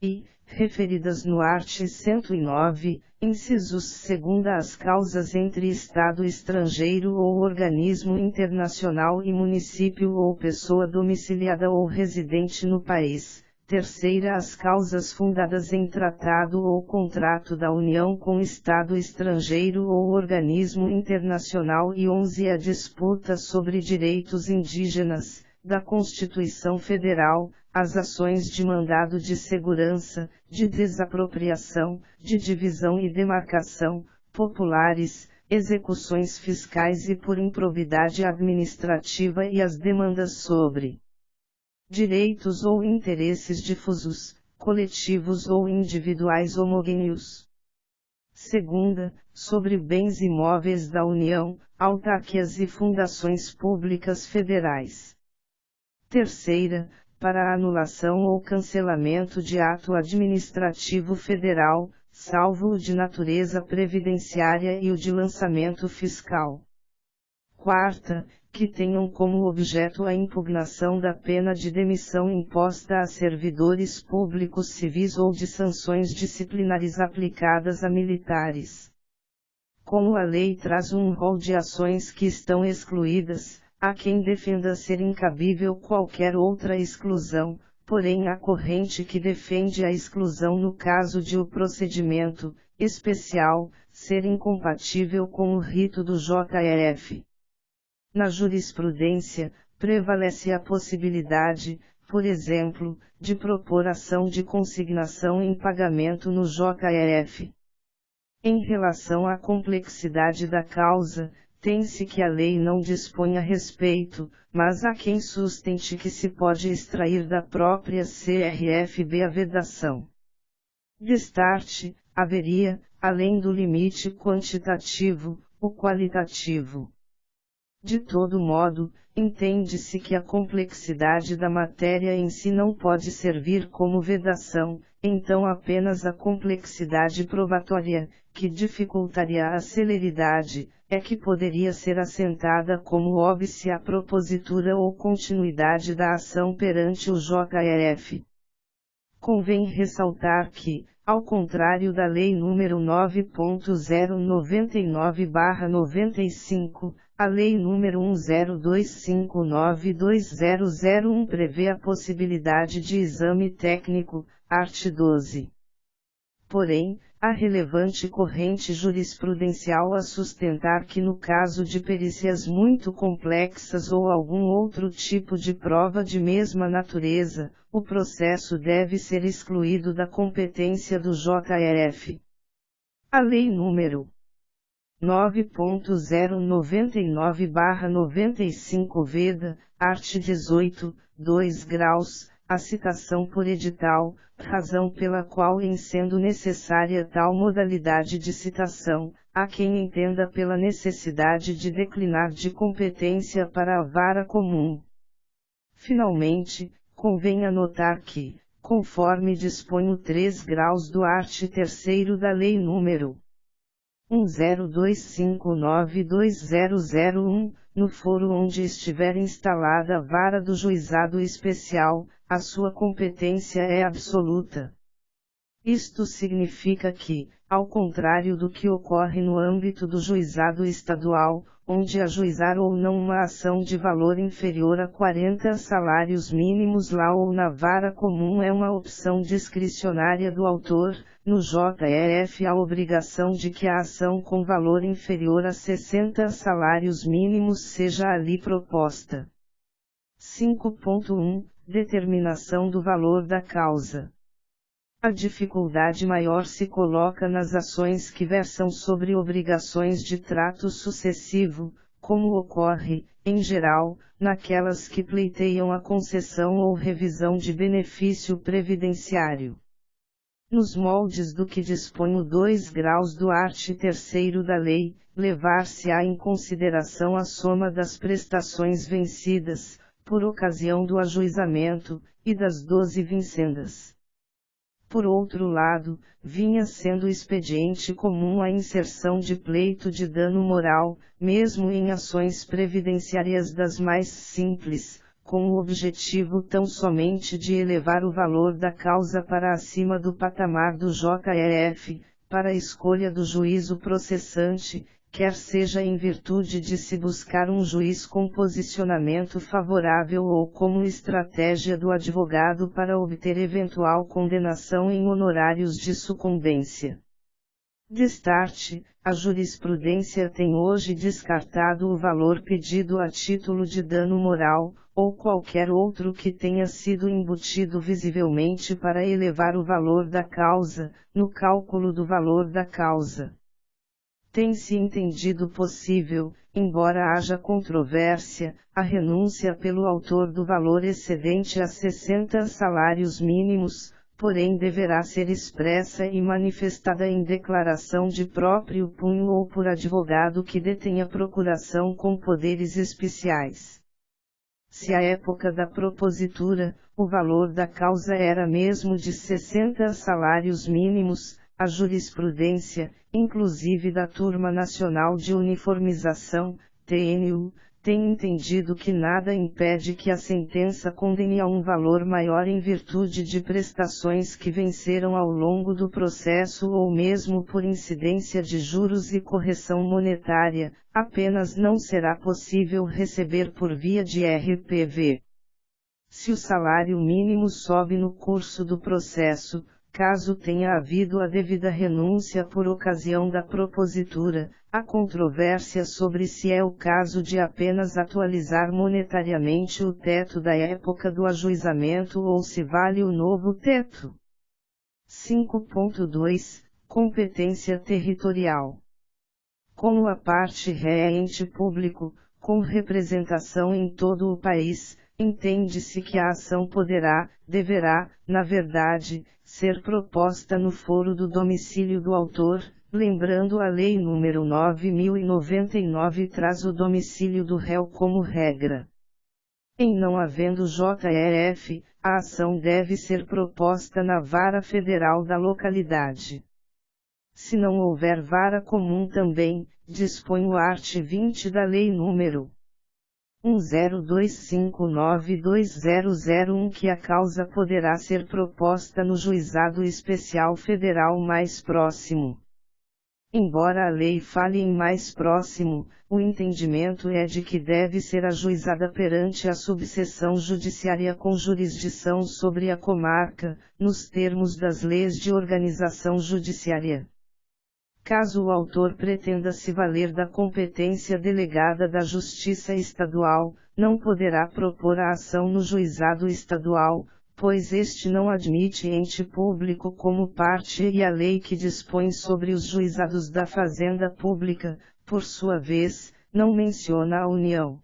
S1: I, referidas no art. 109, incisos 2 as causas entre Estado estrangeiro ou organismo internacional e município ou pessoa domiciliada ou residente no país. 3ª as causas fundadas em tratado ou contrato da União com Estado estrangeiro ou organismo internacional e 11 a disputa sobre direitos indígenas, da Constituição Federal, as ações de mandado de segurança, de desapropriação, de divisão e demarcação, populares, execuções fiscais e por improbidade administrativa e as demandas sobre direitos ou interesses difusos, coletivos ou individuais homogêneos. 2ª, sobre bens imóveis da União, autarquias e fundações públicas federais. 3ª, para a anulação ou cancelamento de ato administrativo federal, salvo o de natureza previdenciária e o de lançamento fiscal. 4ª, que tenham como objeto a impugnação da pena de demissão imposta a servidores públicos civis ou de sanções disciplinares aplicadas a militares. Como a lei traz um rol de ações que estão excluídas, há quem defenda ser incabível qualquer outra exclusão, porém há corrente que defende a exclusão no caso de o procedimento especial ser incompatível com o rito do JRF. Na jurisprudência, prevalece a possibilidade, por exemplo, de propor ação de consignação em pagamento no JRF. Em relação à complexidade da causa, tem-se que a lei não dispõe a respeito, mas há quem sustente que se pode extrair da própria CRFB a vedação. Destarte, haveria, além do limite quantitativo, o qualitativo. De todo modo, entende-se que a complexidade da matéria em si não pode servir como vedação, então apenas a complexidade probatória, que dificultaria a celeridade, é que poderia ser assentada como óbice à propositura ou continuidade da ação perante o JRF. Convém ressaltar que, ao contrário da Lei nº 9.099/95, a Lei nº 10259/2001 prevê a possibilidade de exame técnico, art. 12. Porém, há relevante corrente jurisprudencial a sustentar que no caso de perícias muito complexas ou algum outro tipo de prova de mesma natureza, o processo deve ser excluído da competência do JRF. A Lei nº 9.099/95 veda, art. 18, 2 graus, a citação por edital, razão pela qual, em sendo necessária tal modalidade de citação, há quem entenda pela necessidade de declinar de competência para a vara comum. Finalmente, convém anotar que, conforme dispõe o 3 graus do art. 3º da Lei nº 10259/2001, no foro onde estiver instalada a vara do juizado especial, a sua competência é absoluta. Isto significa que, ao contrário do que ocorre no âmbito do juizado estadual, onde ajuizar ou não uma ação de valor inferior a 40 salários mínimos lá ou na vara comum é uma opção discricionária do autor, no JRF há obrigação de que a ação com valor inferior a 60 salários mínimos seja ali proposta. 5.1 Determinação do valor da causa. A dificuldade maior se coloca nas ações que versam sobre obrigações de trato sucessivo, como ocorre, em geral, naquelas que pleiteiam a concessão ou revisão de benefício previdenciário. Nos moldes do que dispõe o 2 graus do art. 3º da lei, levar-se-á em consideração a soma das prestações vencidas, por ocasião do ajuizamento, e das 12 vincendas. Por outro lado, vinha sendo expediente comum a inserção de pleito de dano moral, mesmo em ações previdenciárias das mais simples, com o objetivo tão somente de elevar o valor da causa para acima do patamar do JRF, para a escolha do juízo processante, quer seja em virtude de se buscar um juiz com posicionamento favorável ou como estratégia do advogado para obter eventual condenação em honorários de sucumbência. Destarte, a jurisprudência tem hoje descartado o valor pedido a título de dano moral, ou qualquer outro que tenha sido embutido visivelmente para elevar o valor da causa, no cálculo do valor da causa. Tem-se entendido possível, embora haja controvérsia, a renúncia pelo autor do valor excedente a 60 salários mínimos, porém deverá ser expressa e manifestada em declaração de próprio punho ou por advogado que detenha procuração com poderes especiais. Se à época da propositura, o valor da causa era mesmo de 60 salários mínimos, a jurisprudência, inclusive da Turma Nacional de Uniformização, TNU, tem entendido que nada impede que a sentença condene a um valor maior em virtude de prestações que venceram ao longo do processo ou mesmo por incidência de juros e correção monetária, apenas não será possível receber por via de RPV. Se o salário mínimo sobe no curso do processo, caso tenha havido a devida renúncia por ocasião da propositura, há controvérsia sobre se é o caso de apenas atualizar monetariamente o teto da época do ajuizamento ou se vale o novo teto. 5.2 Competência territorial. Como a parte ré é ente público, com representação em todo o país, entende-se que a ação deverá, na verdade, ser proposta no foro do domicílio do autor, lembrando a Lei nº 9.099 traz o domicílio do réu como regra. Em não havendo JRF, a ação deve ser proposta na vara federal da localidade. Se não houver vara comum também, dispõe o art. 20 da Lei nº 1025920001 que a causa poderá ser proposta no juizado especial federal mais próximo. Embora a lei fale em mais próximo, o entendimento é de que deve ser ajuizada perante a subseção judiciária com jurisdição sobre a comarca, nos termos das leis de organização judiciária. Caso o autor pretenda se valer da competência delegada da Justiça Estadual, não poderá propor a ação no juizado estadual, pois este não admite ente público como parte e a lei que dispõe sobre os juizados da Fazenda Pública, por sua vez, não menciona a União.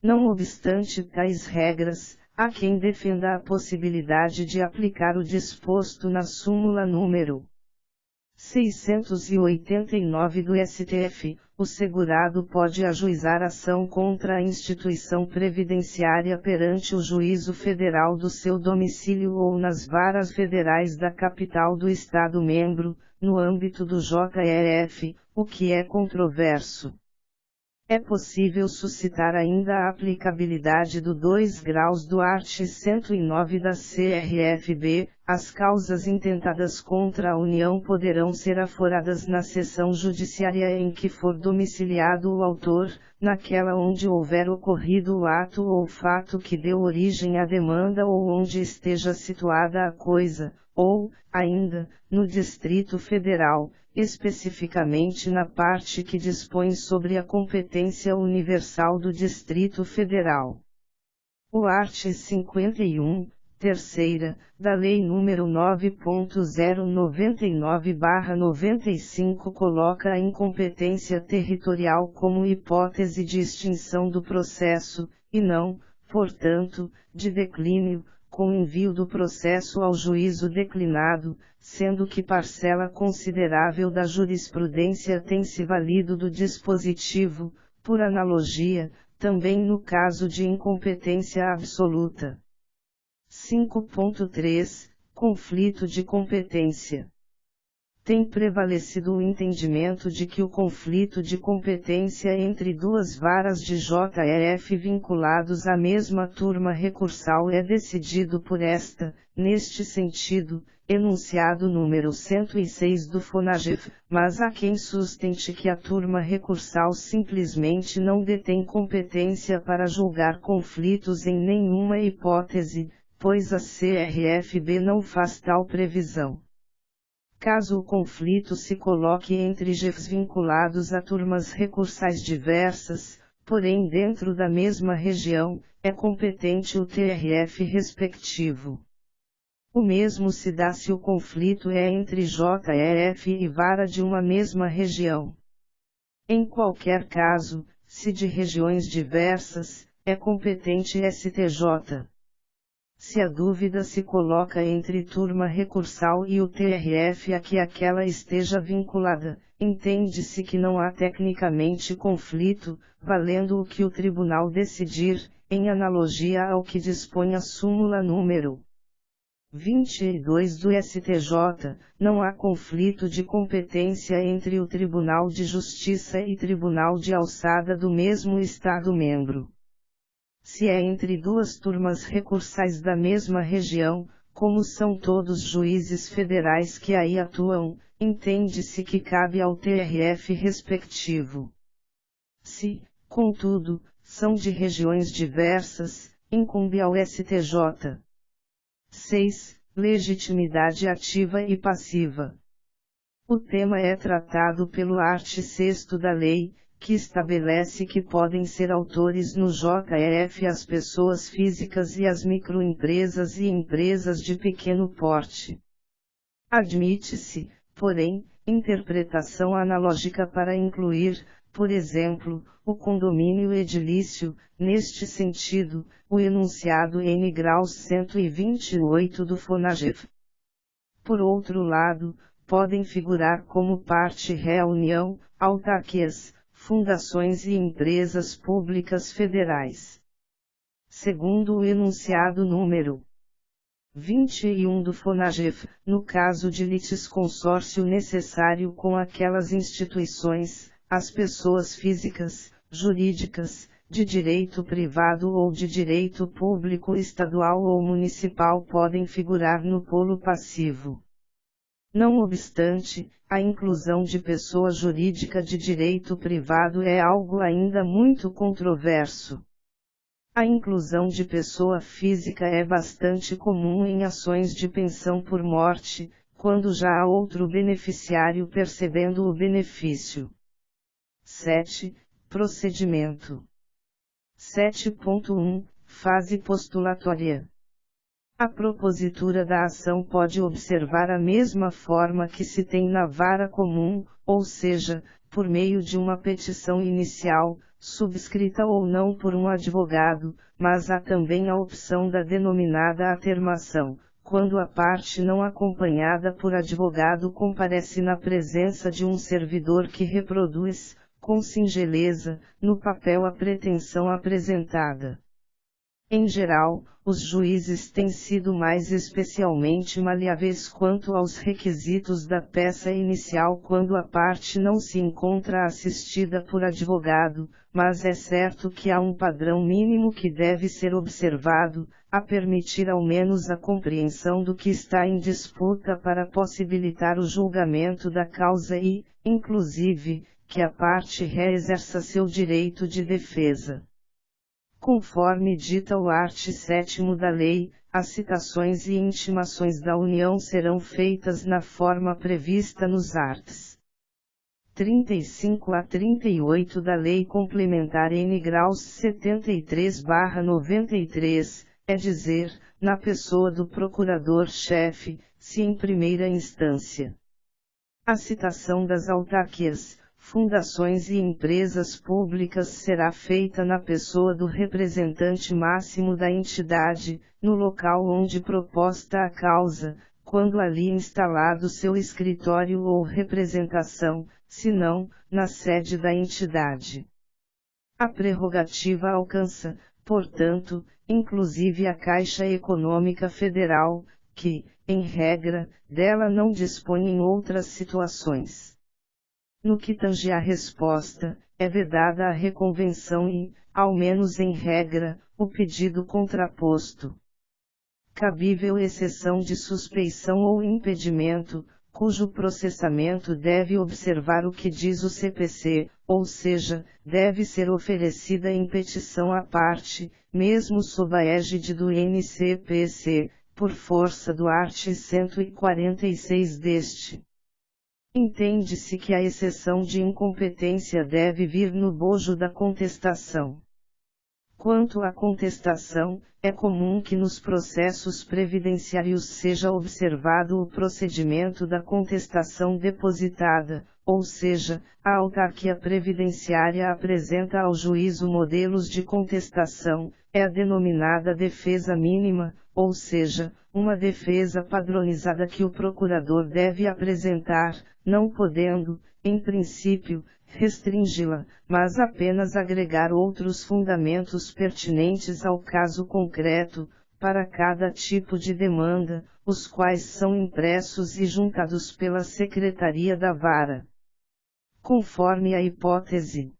S1: Não obstante tais regras, há quem defenda a possibilidade de aplicar o disposto na súmula número 689 do STF, o segurado pode ajuizar ação contra a instituição previdenciária perante o juízo federal do seu domicílio ou nas varas federais da capital do Estado-membro, no âmbito do JRF, o que é controverso. É possível suscitar ainda a aplicabilidade do 2 graus do art. 109 da CRFB, as causas intentadas contra a União poderão ser aforadas na seção judiciária em que for domiciliado o autor, naquela onde houver ocorrido o ato ou fato que deu origem à demanda ou onde esteja situada a coisa, ou, ainda, no Distrito Federal, especificamente na parte que dispõe sobre a competência universal do Distrito Federal. O art. 51, terceira, da Lei nº 9.099/95 coloca a incompetência territorial como hipótese de extinção do processo, e não, portanto, de declínio, com envio do processo ao juízo declinado, sendo que parcela considerável da jurisprudência tem se valido do dispositivo, por analogia, também no caso de incompetência absoluta. 5.3 Conflito de competência. Tem prevalecido o entendimento de que o conflito de competência entre duas varas de JRF vinculados à mesma turma recursal é decidido por esta, neste sentido, enunciado número 106 do FONAGEF, mas há quem sustente que a turma recursal simplesmente não detém competência para julgar conflitos em nenhuma hipótese, pois a CRFB não faz tal previsão. Caso o conflito se coloque entre GEFs vinculados a turmas recursais diversas, porém dentro da mesma região, é competente o TRF respectivo. O mesmo se dá se o conflito é entre JRF e vara de uma mesma região. Em qualquer caso, se de regiões diversas, é competente STJ. Se a dúvida se coloca entre turma recursal e o TRF a que aquela esteja vinculada, entende-se que não há tecnicamente conflito, valendo o que o tribunal decidir, em analogia ao que dispõe a súmula número 22 do STJ, não há conflito de competência entre o Tribunal de Justiça e Tribunal de Alçada do mesmo Estado-membro. Se é entre duas turmas recursais da mesma região, como são todos juízes federais que aí atuam, entende-se que cabe ao TRF respectivo. Se, contudo, são de regiões diversas, incumbe ao STJ. 6. legitimidade ativa e passiva. O tema é tratado pelo art. 6º da lei, que estabelece que podem ser autores no JEF as pessoas físicas e as microempresas e empresas de pequeno porte. Admite-se, porém, interpretação analógica para incluir, por exemplo, o condomínio edilício, neste sentido, o enunciado N graus 128 do FONAGEF. Por outro lado, podem figurar como parte reunião, autarquias, fundações e empresas públicas federais. Segundo o enunciado número 21 do FONAGEF, no caso de litisconsórcio necessário com aquelas instituições, as pessoas físicas, jurídicas, de direito privado ou de direito público estadual ou municipal podem figurar no polo passivo. Não obstante, a inclusão de pessoa jurídica de direito privado é algo ainda muito controverso. A inclusão de pessoa física é bastante comum em ações de pensão por morte, quando já há outro beneficiário percebendo o benefício. 7. Procedimento. 7.1. Fase postulatória. A propositura da ação pode observar a mesma forma que se tem na vara comum, ou seja, por meio de uma petição inicial, subscrita ou não por um advogado, mas há também a opção da denominada atermação, quando a parte não acompanhada por advogado comparece na presença de um servidor que reproduz, com singeleza, no papel a pretensão apresentada. Em geral, os juízes têm sido mais especialmente maleáveis quanto aos requisitos da peça inicial quando a parte não se encontra assistida por advogado, mas é certo que há um padrão mínimo que deve ser observado, a permitir ao menos a compreensão do que está em disputa para possibilitar o julgamento da causa e, inclusive, que a parte ré exerça seu direito de defesa. Conforme dita o art. 7º da lei, as citações e intimações da União serão feitas na forma prevista nos arts. 35 a 38 da Lei Complementar N graus 73/93, é dizer, na pessoa do procurador-chefe, se em primeira instância. A citação das autarquias, fundações e empresas públicas será feita na pessoa do representante máximo da entidade, no local onde proposta a causa, quando ali instalado seu escritório ou representação, se não, na sede da entidade. A prerrogativa alcança, portanto, inclusive a Caixa Econômica Federal, que, em regra, dela não dispõe em outras situações. No que tange à resposta, é vedada a reconvenção e, ao menos em regra, o pedido contraposto. Cabível exceção de suspeição ou impedimento, cujo processamento deve observar o que diz o CPC, ou seja, deve ser oferecida em petição à parte, mesmo sob a égide do NCPC, por força do art. 146 deste. Entende-se que a exceção de incompetência deve vir no bojo da contestação. Quanto à contestação, é comum que nos processos previdenciários seja observado o procedimento da contestação depositada, ou seja, a autarquia previdenciária apresenta ao juízo modelos de contestação, é a denominada defesa mínima, ou seja, uma defesa padronizada que o procurador deve apresentar, não podendo, em princípio, restringi-la, mas apenas agregar outros fundamentos pertinentes ao caso concreto, para cada tipo de demanda, os quais são impressos e juntados pela Secretaria da Vara. Conforme a hipótese.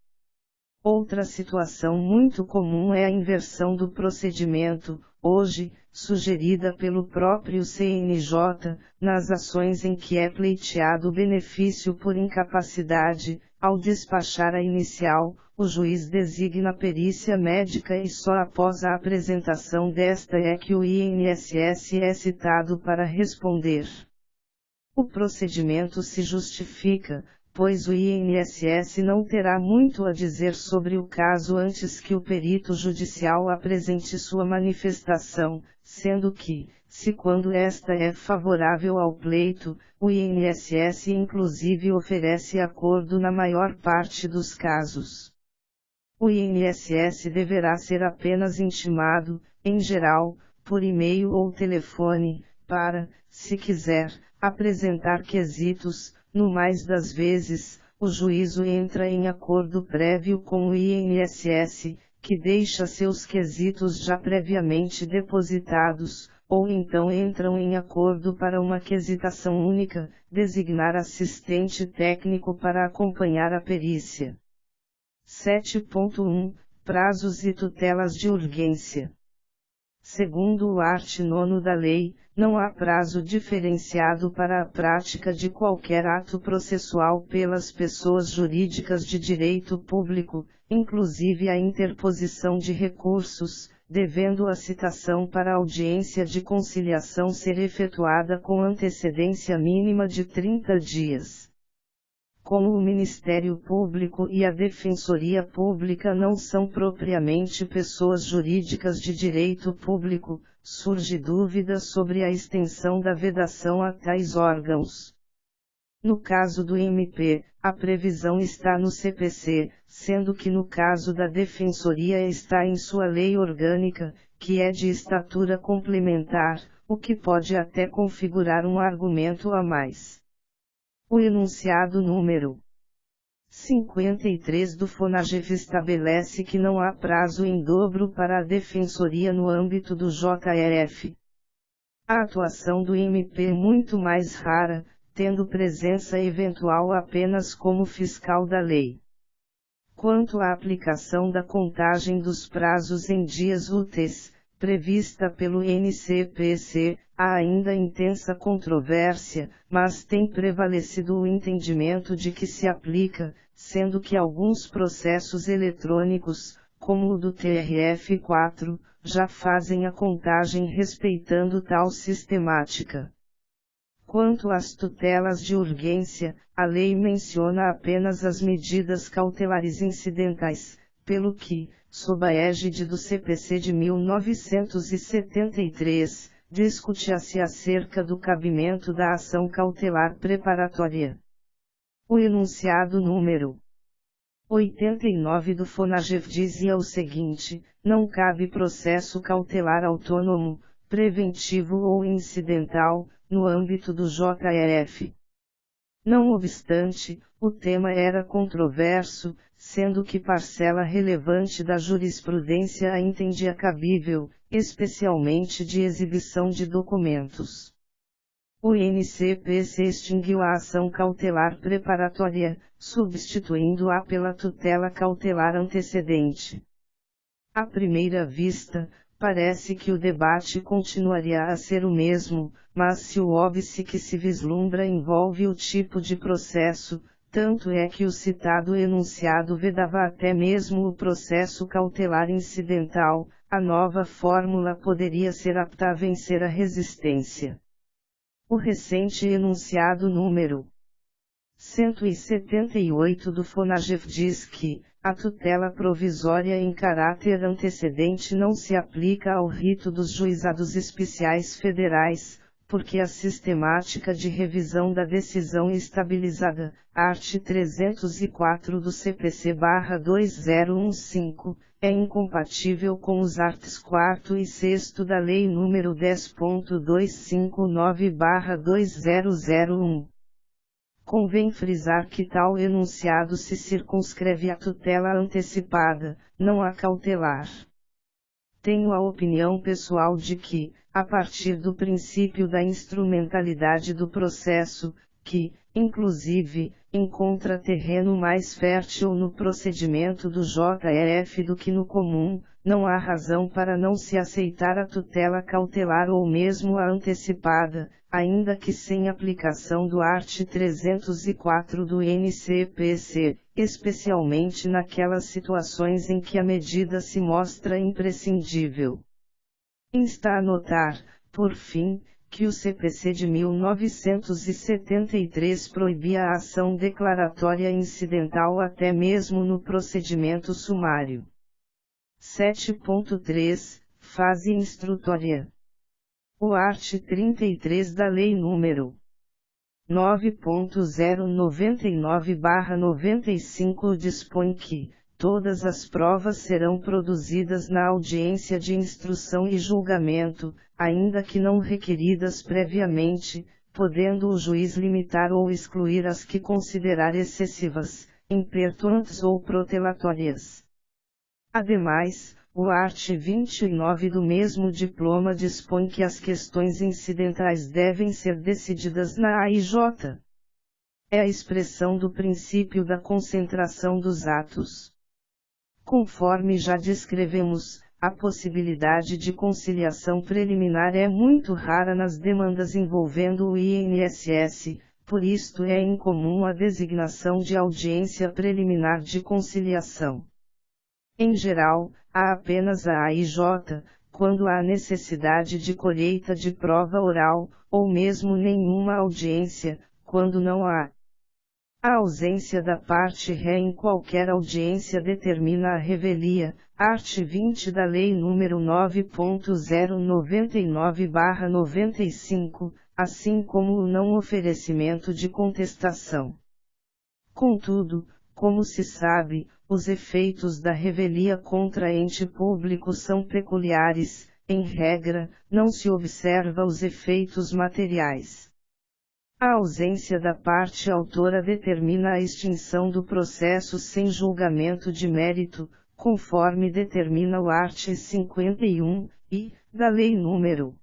S1: Outra situação muito comum é a inversão do procedimento, hoje, sugerida pelo próprio CNJ, nas ações em que é pleiteado o benefício por incapacidade, ao despachar a inicial, o juiz designa perícia médica e só após a apresentação desta é que o INSS é citado para responder. O procedimento se justifica, pois o INSS não terá muito a dizer sobre o caso antes que o perito judicial apresente sua manifestação, sendo que, se quando esta é favorável ao pleito, o INSS inclusive oferece acordo na maior parte dos casos. O INSS deverá ser apenas intimado, em geral, por e-mail ou telefone, para, se quiser, apresentar quesitos. No mais das vezes, o juízo entra em acordo prévio com o INSS, que deixa seus quesitos já previamente depositados, ou então entram em acordo para uma quesitação única, designar assistente técnico para acompanhar a perícia. 7.1 Prazos e tutelas de urgência. Segundo o art. 9 da lei, não há prazo diferenciado para a prática de qualquer ato processual pelas pessoas jurídicas de direito público, inclusive a interposição de recursos, devendo a citação para audiência de conciliação ser efetuada com antecedência mínima de 30 dias. Como o Ministério Público e a Defensoria Pública não são propriamente pessoas jurídicas de direito público, surge dúvida sobre a extensão da vedação a tais órgãos. No caso do MP, a previsão está no CPC, sendo que no caso da Defensoria está em sua lei orgânica, que é de estatura complementar, o que pode até configurar um argumento a mais. O enunciado número 53 do FONAGEF estabelece que não há prazo em dobro para a Defensoria no âmbito do JRF. A atuação do MP é muito mais rara, tendo presença eventual apenas como fiscal da lei. Quanto à aplicação da contagem dos prazos em dias úteis, prevista pelo NCPC, há ainda intensa controvérsia, mas tem prevalecido o entendimento de que se aplica, sendo que alguns processos eletrônicos, como o do TRF4, já fazem a contagem respeitando tal sistemática. Quanto às tutelas de urgência, a lei menciona apenas as medidas cautelares incidentais, pelo que, sob a égide do CPC de 1973, discute-se acerca do cabimento da ação cautelar preparatória. O enunciado número 89 do FONAGEF dizia o seguinte: não cabe processo cautelar autônomo, preventivo ou incidental, no âmbito do JRF. Não obstante, o tema era controverso, sendo que parcela relevante da jurisprudência a entendia cabível, especialmente de exibição de documentos. O NCPC extinguiu a ação cautelar preparatória, substituindo-a pela tutela cautelar antecedente. À primeira vista, parece que o debate continuaria a ser o mesmo, mas se o óbice que se vislumbra envolve o tipo de processo, tanto é que o citado enunciado vedava até mesmo o processo cautelar incidental, a nova fórmula poderia ser apta a vencer a resistência. O recente enunciado número 178 do FONAGEF diz que a tutela provisória em caráter antecedente não se aplica ao rito dos juizados especiais federais, porque a sistemática de revisão da decisão estabilizada, art. 304 do CPC/2015, é incompatível com os arts. 4º e 6º da Lei nº 10.259/2001. Convém frisar que tal enunciado se circunscreve à tutela antecipada, não à cautelar. Tenho a opinião pessoal de que, a partir do princípio da instrumentalidade do processo, que, inclusive, encontra terreno mais fértil no procedimento do JRF do que no comum, não há razão para não se aceitar a tutela cautelar ou mesmo a antecipada, ainda que sem aplicação do art. 304 do NCPC, especialmente naquelas situações em que a medida se mostra imprescindível. Insta a notar, por fim, que o CPC de 1973 proibia a ação declaratória incidental até mesmo no procedimento sumário. 7.3 Fase instrutória. O art. 33 da Lei nº 9.099/95 dispõe que todas as provas serão produzidas na audiência de instrução e julgamento, ainda que não requeridas previamente, podendo o juiz limitar ou excluir as que considerar excessivas, impertinentes ou protelatórias. Ademais, o art. 29 do mesmo diploma dispõe que as questões incidentais devem ser decididas na AIJ. É a expressão do princípio da concentração dos atos. Conforme já descrevemos, a possibilidade de conciliação preliminar é muito rara nas demandas envolvendo o INSS, por isto é incomum a designação de audiência preliminar de conciliação. Em geral, há apenas a AIJ, quando há necessidade de colheita de prova oral, ou mesmo nenhuma audiência, quando não há. A ausência da parte ré em qualquer audiência determina a revelia, art. 20 da Lei nº 9.099/95, assim como o não oferecimento de contestação. Contudo, como se sabe, os efeitos da revelia contra ente público são peculiares, em regra, não se observa os efeitos materiais. A ausência da parte autora determina a extinção do processo sem julgamento de mérito, conforme determina o art. 51, e, da Lei nº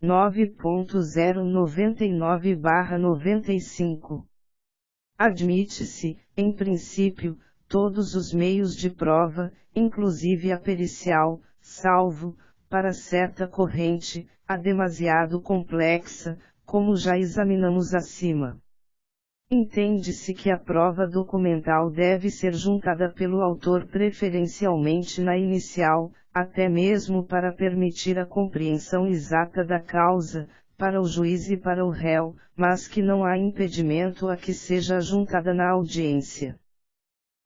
S1: 9.099/95. Admite-se, em princípio, todos os meios de prova, inclusive a pericial, salvo, para certa corrente, a demasiado complexa, como já examinamos acima. Entende-se que a prova documental deve ser juntada pelo autor preferencialmente na inicial, até mesmo para permitir a compreensão exata da causa, para o juiz e para o réu, mas que não há impedimento a que seja juntada na audiência.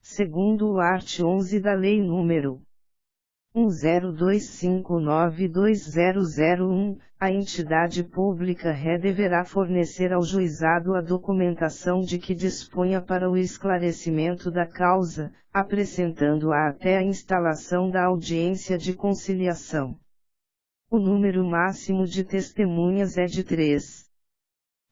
S1: Segundo o art. 11 da Lei nº 1025920001, a entidade pública ré deverá fornecer ao juizado a documentação de que disponha para o esclarecimento da causa, apresentando-a até a instalação da audiência de conciliação. O número máximo de testemunhas é de 3.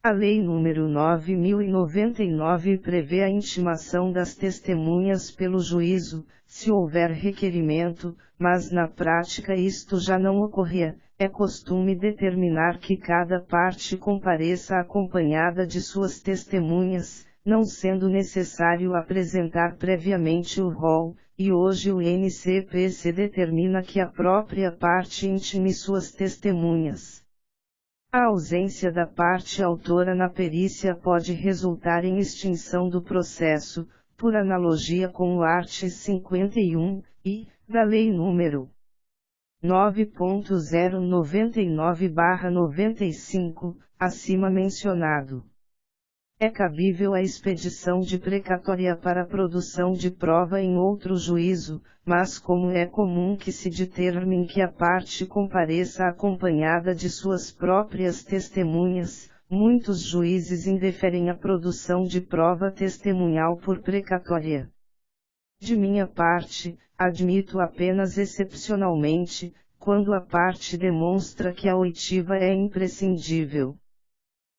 S1: A Lei nº 9.099 prevê a intimação das testemunhas pelo juízo, se houver requerimento, mas na prática isto já não ocorria. É costume determinar que cada parte compareça acompanhada de suas testemunhas, não sendo necessário apresentar previamente o rol, e hoje o NCPC determina que a própria parte intime suas testemunhas. A ausência da parte autora na perícia pode resultar em extinção do processo, por analogia com o art. 51, e, da Lei nº 9.099/95, acima mencionado. É cabível a expedição de precatória para a produção de prova em outro juízo, mas como é comum que se determine que a parte compareça acompanhada de suas próprias testemunhas, muitos juízes indeferem a produção de prova testemunhal por precatória. De minha parte, admito apenas excepcionalmente, quando a parte demonstra que a oitiva é imprescindível.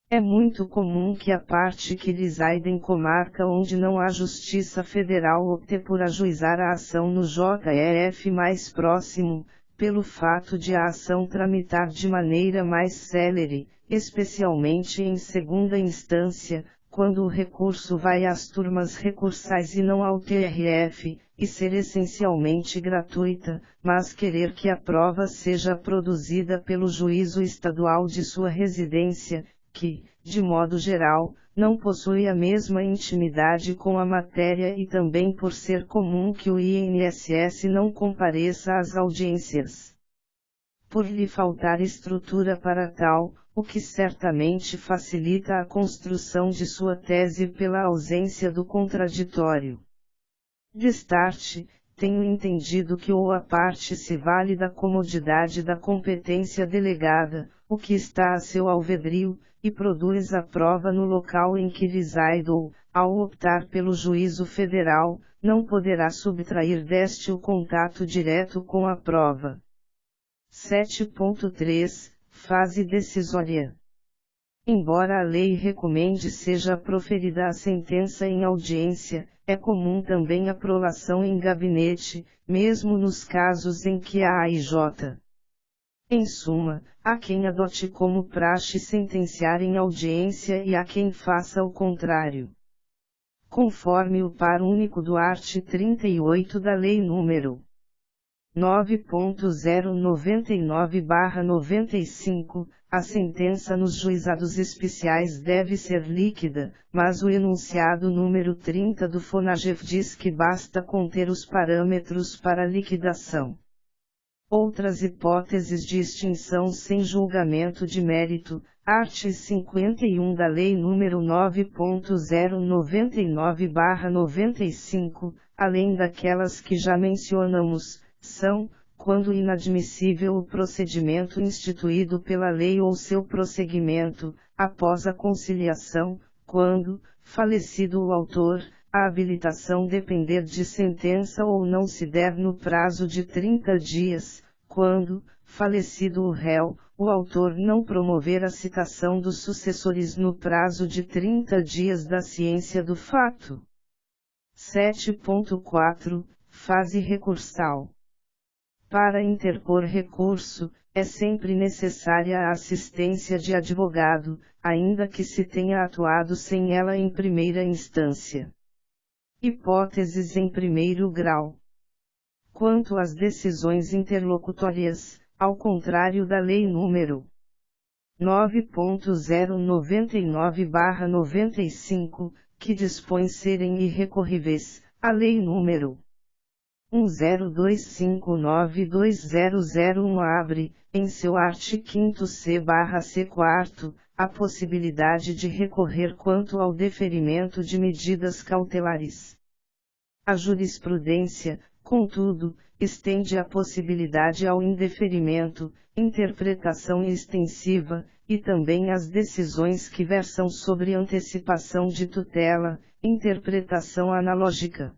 S1: É muito comum que a parte que reside em comarca onde não há Justiça Federal opte por ajuizar a ação no JRF mais próximo, pelo fato de a ação tramitar de maneira mais célere, especialmente em segunda instância, quando o recurso vai às turmas recursais e não ao TRF, e ser essencialmente gratuita, mas querer que a prova seja produzida pelo juízo estadual de sua residência, que, de modo geral, não possui a mesma intimidade com a matéria e também por ser comum que o INSS não compareça às audiências. Por lhe faltar estrutura para tal, o que certamente facilita a construção de sua tese pela ausência do contraditório. Destarte, tenho entendido que ou a parte se vale da comodidade da competência delegada, o que está a seu alvedrio, e produz a prova no local em que reside ou, ao optar pelo juízo federal, não poderá subtrair deste o contato direto com a prova. 7.3 Fase decisória. Embora a lei recomende seja proferida a sentença em audiência, é comum também a prolação em gabinete, mesmo nos casos em que a AIJ. Em suma, há quem adote como praxe sentenciar em audiência e há quem faça o contrário. Conforme o par único do art. 38 da Lei nº 9.099/95, a sentença nos juizados especiais deve ser líquida, mas o enunciado número 30 do FONAGEF diz que basta conter os parâmetros para liquidação. Outras hipóteses de extinção sem julgamento de mérito, art. 51 da Lei nº 9.099/95, além daquelas que já mencionamos, são, quando inadmissível o procedimento instituído pela lei ou seu prosseguimento, após a conciliação, quando, falecido o autor, a habilitação depender de sentença ou não se der no prazo de 30 dias, quando, falecido o réu, o autor não promover a citação dos sucessores no prazo de 30 dias da ciência do fato. 7.4 Fase recursal. Para interpor recurso, é sempre necessária a assistência de advogado, ainda que se tenha atuado sem ela em primeira instância. Hipóteses em primeiro grau. Quanto às decisões interlocutórias, ao contrário da Lei nº 9.099/95, que dispõe serem irrecorríveis, a Lei nº 102592001 abre, em seu art. 5º-c/c4, a possibilidade de recorrer quanto ao deferimento de medidas cautelares. A jurisprudência, contudo, estende a possibilidade ao indeferimento, interpretação extensiva, e também às decisões que versam sobre antecipação de tutela, interpretação analógica.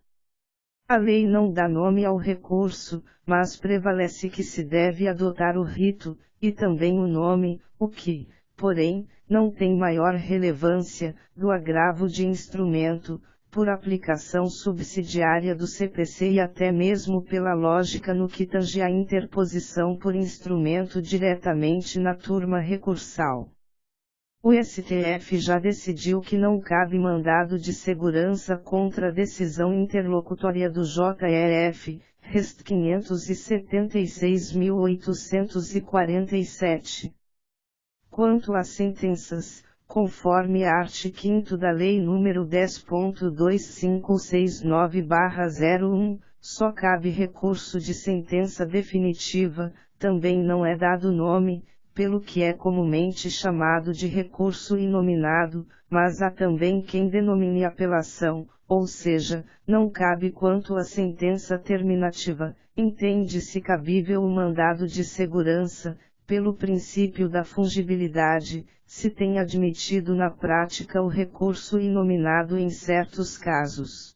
S1: A lei não dá nome ao recurso, mas prevalece que se deve adotar o rito, e também o nome, o que, porém, não tem maior relevância, do agravo de instrumento, por aplicação subsidiária do CPC e até mesmo pela lógica no que tange à interposição por instrumento diretamente na turma recursal. O STF já decidiu que não cabe mandado de segurança contra a decisão interlocutória do JRF, Rest. 576.847. Quanto às sentenças, conforme a art. 5º da Lei nº 10.2569/01, só cabe recurso de sentença definitiva, também não é dado nome, pelo que é comumente chamado de recurso inominado, mas há também quem denomine apelação, ou seja, não cabe quanto à sentença terminativa, entende-se cabível o mandado de segurança, pelo princípio da fungibilidade, se tem admitido na prática o recurso inominado em certos casos.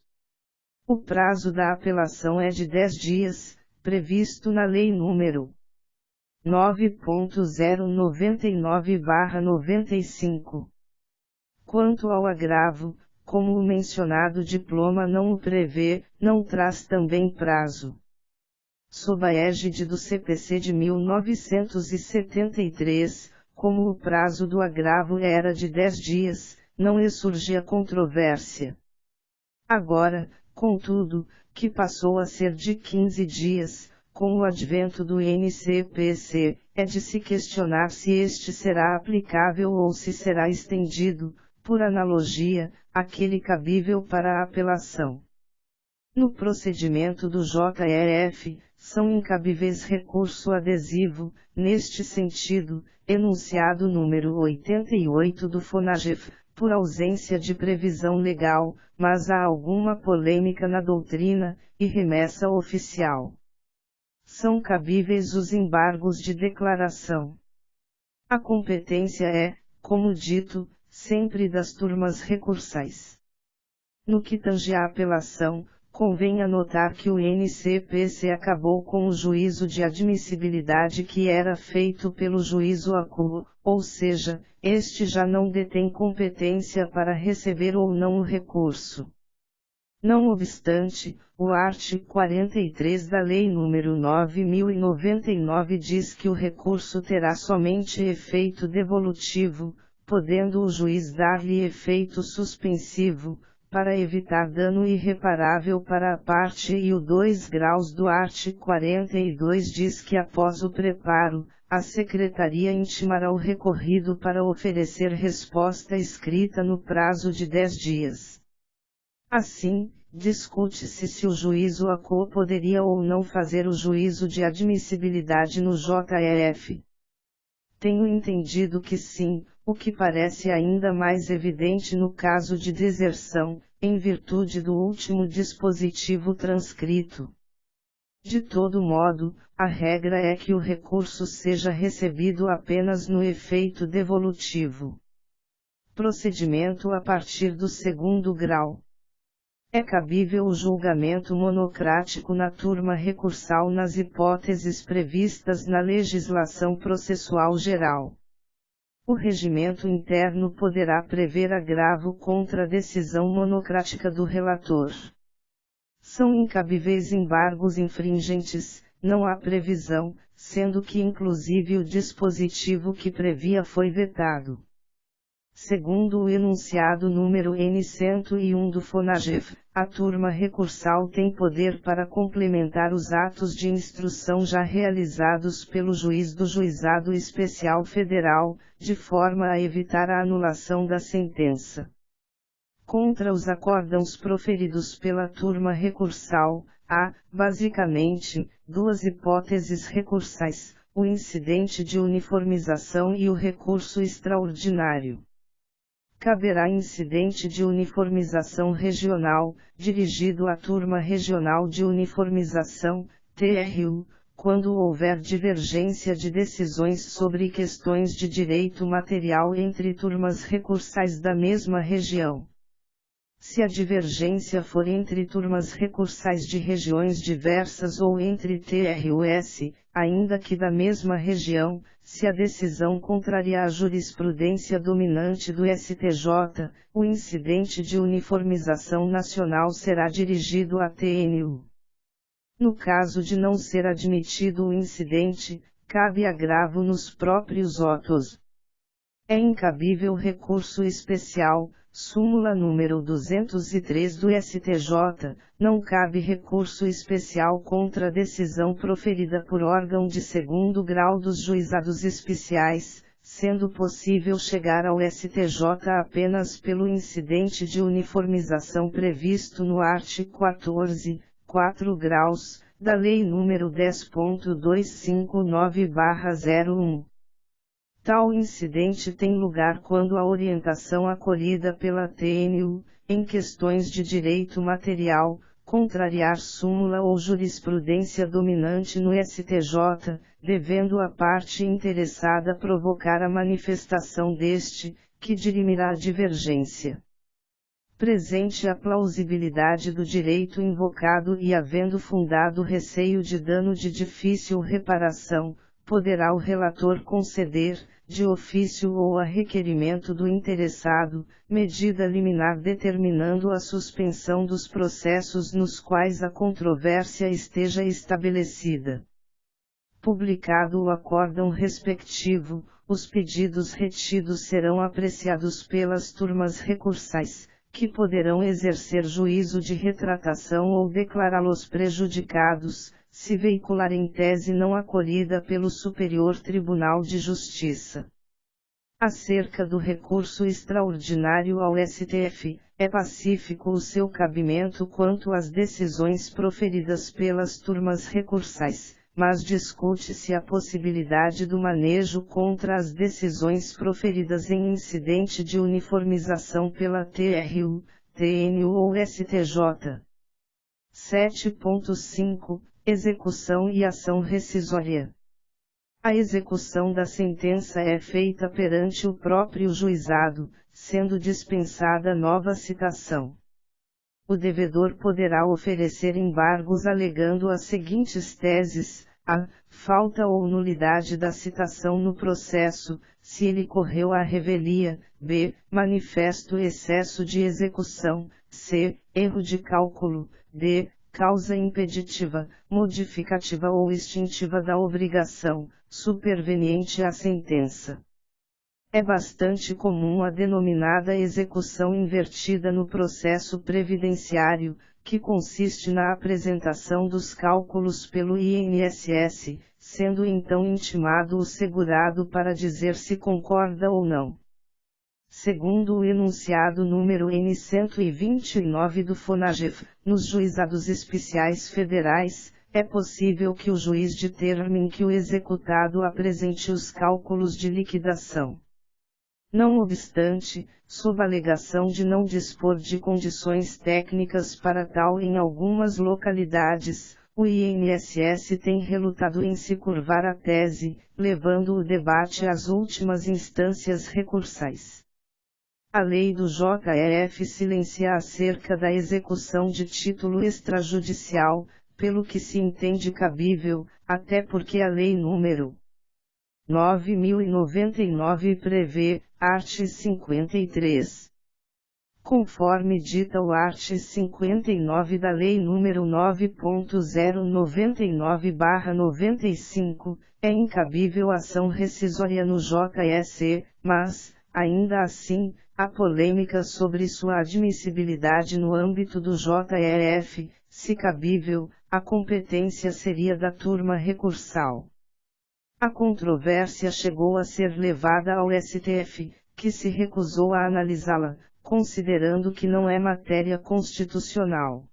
S1: O prazo da apelação é de 10 dias, previsto na Lei nº 9.099/95. Quanto ao agravo, como o mencionado diploma não o prevê, não traz também prazo. Sob a égide do CPC de 1973, como o prazo do agravo era de 10 dias, não surgia controvérsia. Agora, contudo, que passou a ser de 15 dias, com o advento do NCPC, é de se questionar se este será aplicável ou se será estendido, por analogia, aquele cabível para a apelação. No procedimento do JRF, são incabíveis recurso adesivo, neste sentido, enunciado número 88 do FONAGEF, por ausência de previsão legal, mas há alguma polêmica na doutrina, e remessa oficial. São cabíveis os embargos de declaração. A competência é, como dito, sempre das turmas recursais. No que tange à apelação, convém anotar que o NCPC acabou com o juízo de admissibilidade que era feito pelo juízo ACU, ou seja, este já não detém competência para receber ou não o recurso. Não obstante, o artigo 43 da Lei nº 9.099 diz que o recurso terá somente efeito devolutivo, podendo o juiz dar-lhe efeito suspensivo, para evitar dano irreparável para a parte, e o 2 graus do artigo 42 diz que após o preparo, a Secretaria intimará o recorrido para oferecer resposta escrita no prazo de 10 dias. Assim, discute-se se o juízo ACU poderia ou não fazer o juízo de admissibilidade no JRF. Tenho entendido que sim, o que parece ainda mais evidente no caso de deserção, em virtude do último dispositivo transcrito. De todo modo, a regra é que o recurso seja recebido apenas no efeito devolutivo. Procedimento a partir do 2º grau. É cabível o julgamento monocrático na turma recursal nas hipóteses previstas na legislação processual geral. O regimento interno poderá prever agravo contra a decisão monocrática do relator. São incabíveis embargos infringentes, não há previsão, sendo que inclusive o dispositivo que previa foi vetado. Segundo o enunciado número N101 do FONAGEF, a turma recursal tem poder para complementar os atos de instrução já realizados pelo juiz do Juizado Especial Federal, de forma a evitar a anulação da sentença. Contra os acórdãos proferidos pela turma recursal, há, basicamente, duas hipóteses recursais: o incidente de uniformização e o recurso extraordinário. Caberá incidente de uniformização regional, dirigido à turma regional de uniformização, TRU, quando houver divergência de decisões sobre questões de direito material entre turmas recursais da mesma região. Se a divergência for entre turmas recursais de regiões diversas ou entre TRUs, ainda que da mesma região, se a decisão contrariar a jurisprudência dominante do STJ, o incidente de uniformização nacional será dirigido à TNU. No caso de não ser admitido o incidente, cabe agravo nos próprios autos. É incabível recurso especial. Súmula número 203 do STJ, não cabe recurso especial contra a decisão proferida por órgão de 2º grau dos juizados especiais, sendo possível chegar ao STJ apenas pelo incidente de uniformização previsto no artigo 14, 4 graus, da Lei nº 10.259/01. Tal incidente tem lugar quando a orientação acolhida pela TNU, em questões de direito material, contrariar súmula ou jurisprudência dominante no STJ, devendo a parte interessada provocar a manifestação deste, que dirimirá a divergência. Presente a plausibilidade do direito invocado e havendo fundado receio de dano de difícil reparação, poderá o relator conceder, de ofício ou a requerimento do interessado, medida liminar determinando a suspensão dos processos nos quais a controvérsia esteja estabelecida. Publicado o acórdão respectivo, os pedidos retidos serão apreciados pelas turmas recursais, que poderão exercer juízo de retratação ou declará-los prejudicados, se veicularem tese não acolhida pelo Superior Tribunal de Justiça. Acerca do recurso extraordinário ao STF, é pacífico o seu cabimento quanto às decisões proferidas pelas turmas recursais, mas discute-se a possibilidade do manejo contra as decisões proferidas em incidente de uniformização pela TRU, TNU ou STJ. 7.5 Execução e ação rescisória. A execução da sentença é feita perante o próprio juizado, sendo dispensada nova citação. O devedor poderá oferecer embargos alegando as seguintes teses: a. Falta ou nulidade da citação no processo, se ele correu à revelia; b. Manifesto excesso de execução; c. Erro de cálculo; d. Causa impeditiva, modificativa ou extintiva da obrigação, superveniente à sentença. É bastante comum a denominada execução invertida no processo previdenciário, que consiste na apresentação dos cálculos pelo INSS, sendo então intimado o segurado para dizer se concorda ou não. Segundo o enunciado número N129 do FONAGEF, nos juizados especiais federais, é possível que o juiz determine que o executado apresente os cálculos de liquidação. Não obstante, sob a alegação de não dispor de condições técnicas para tal em algumas localidades, o INSS tem relutado em se curvar à tese, levando o debate às últimas instâncias recursais. A lei do JRF silencia acerca da execução de título extrajudicial, pelo que se entende cabível, até porque a lei número 9.099 prevê, art. 53. Conforme dita o art. 59 da Lei nº 9.099/95, é incabível ação rescisória no JSE, mas, ainda assim, há polêmica sobre sua admissibilidade no âmbito do JRF. Se cabível, a competência seria da turma recursal. A controvérsia chegou a ser levada ao STF, que se recusou a analisá-la, considerando que não é matéria constitucional.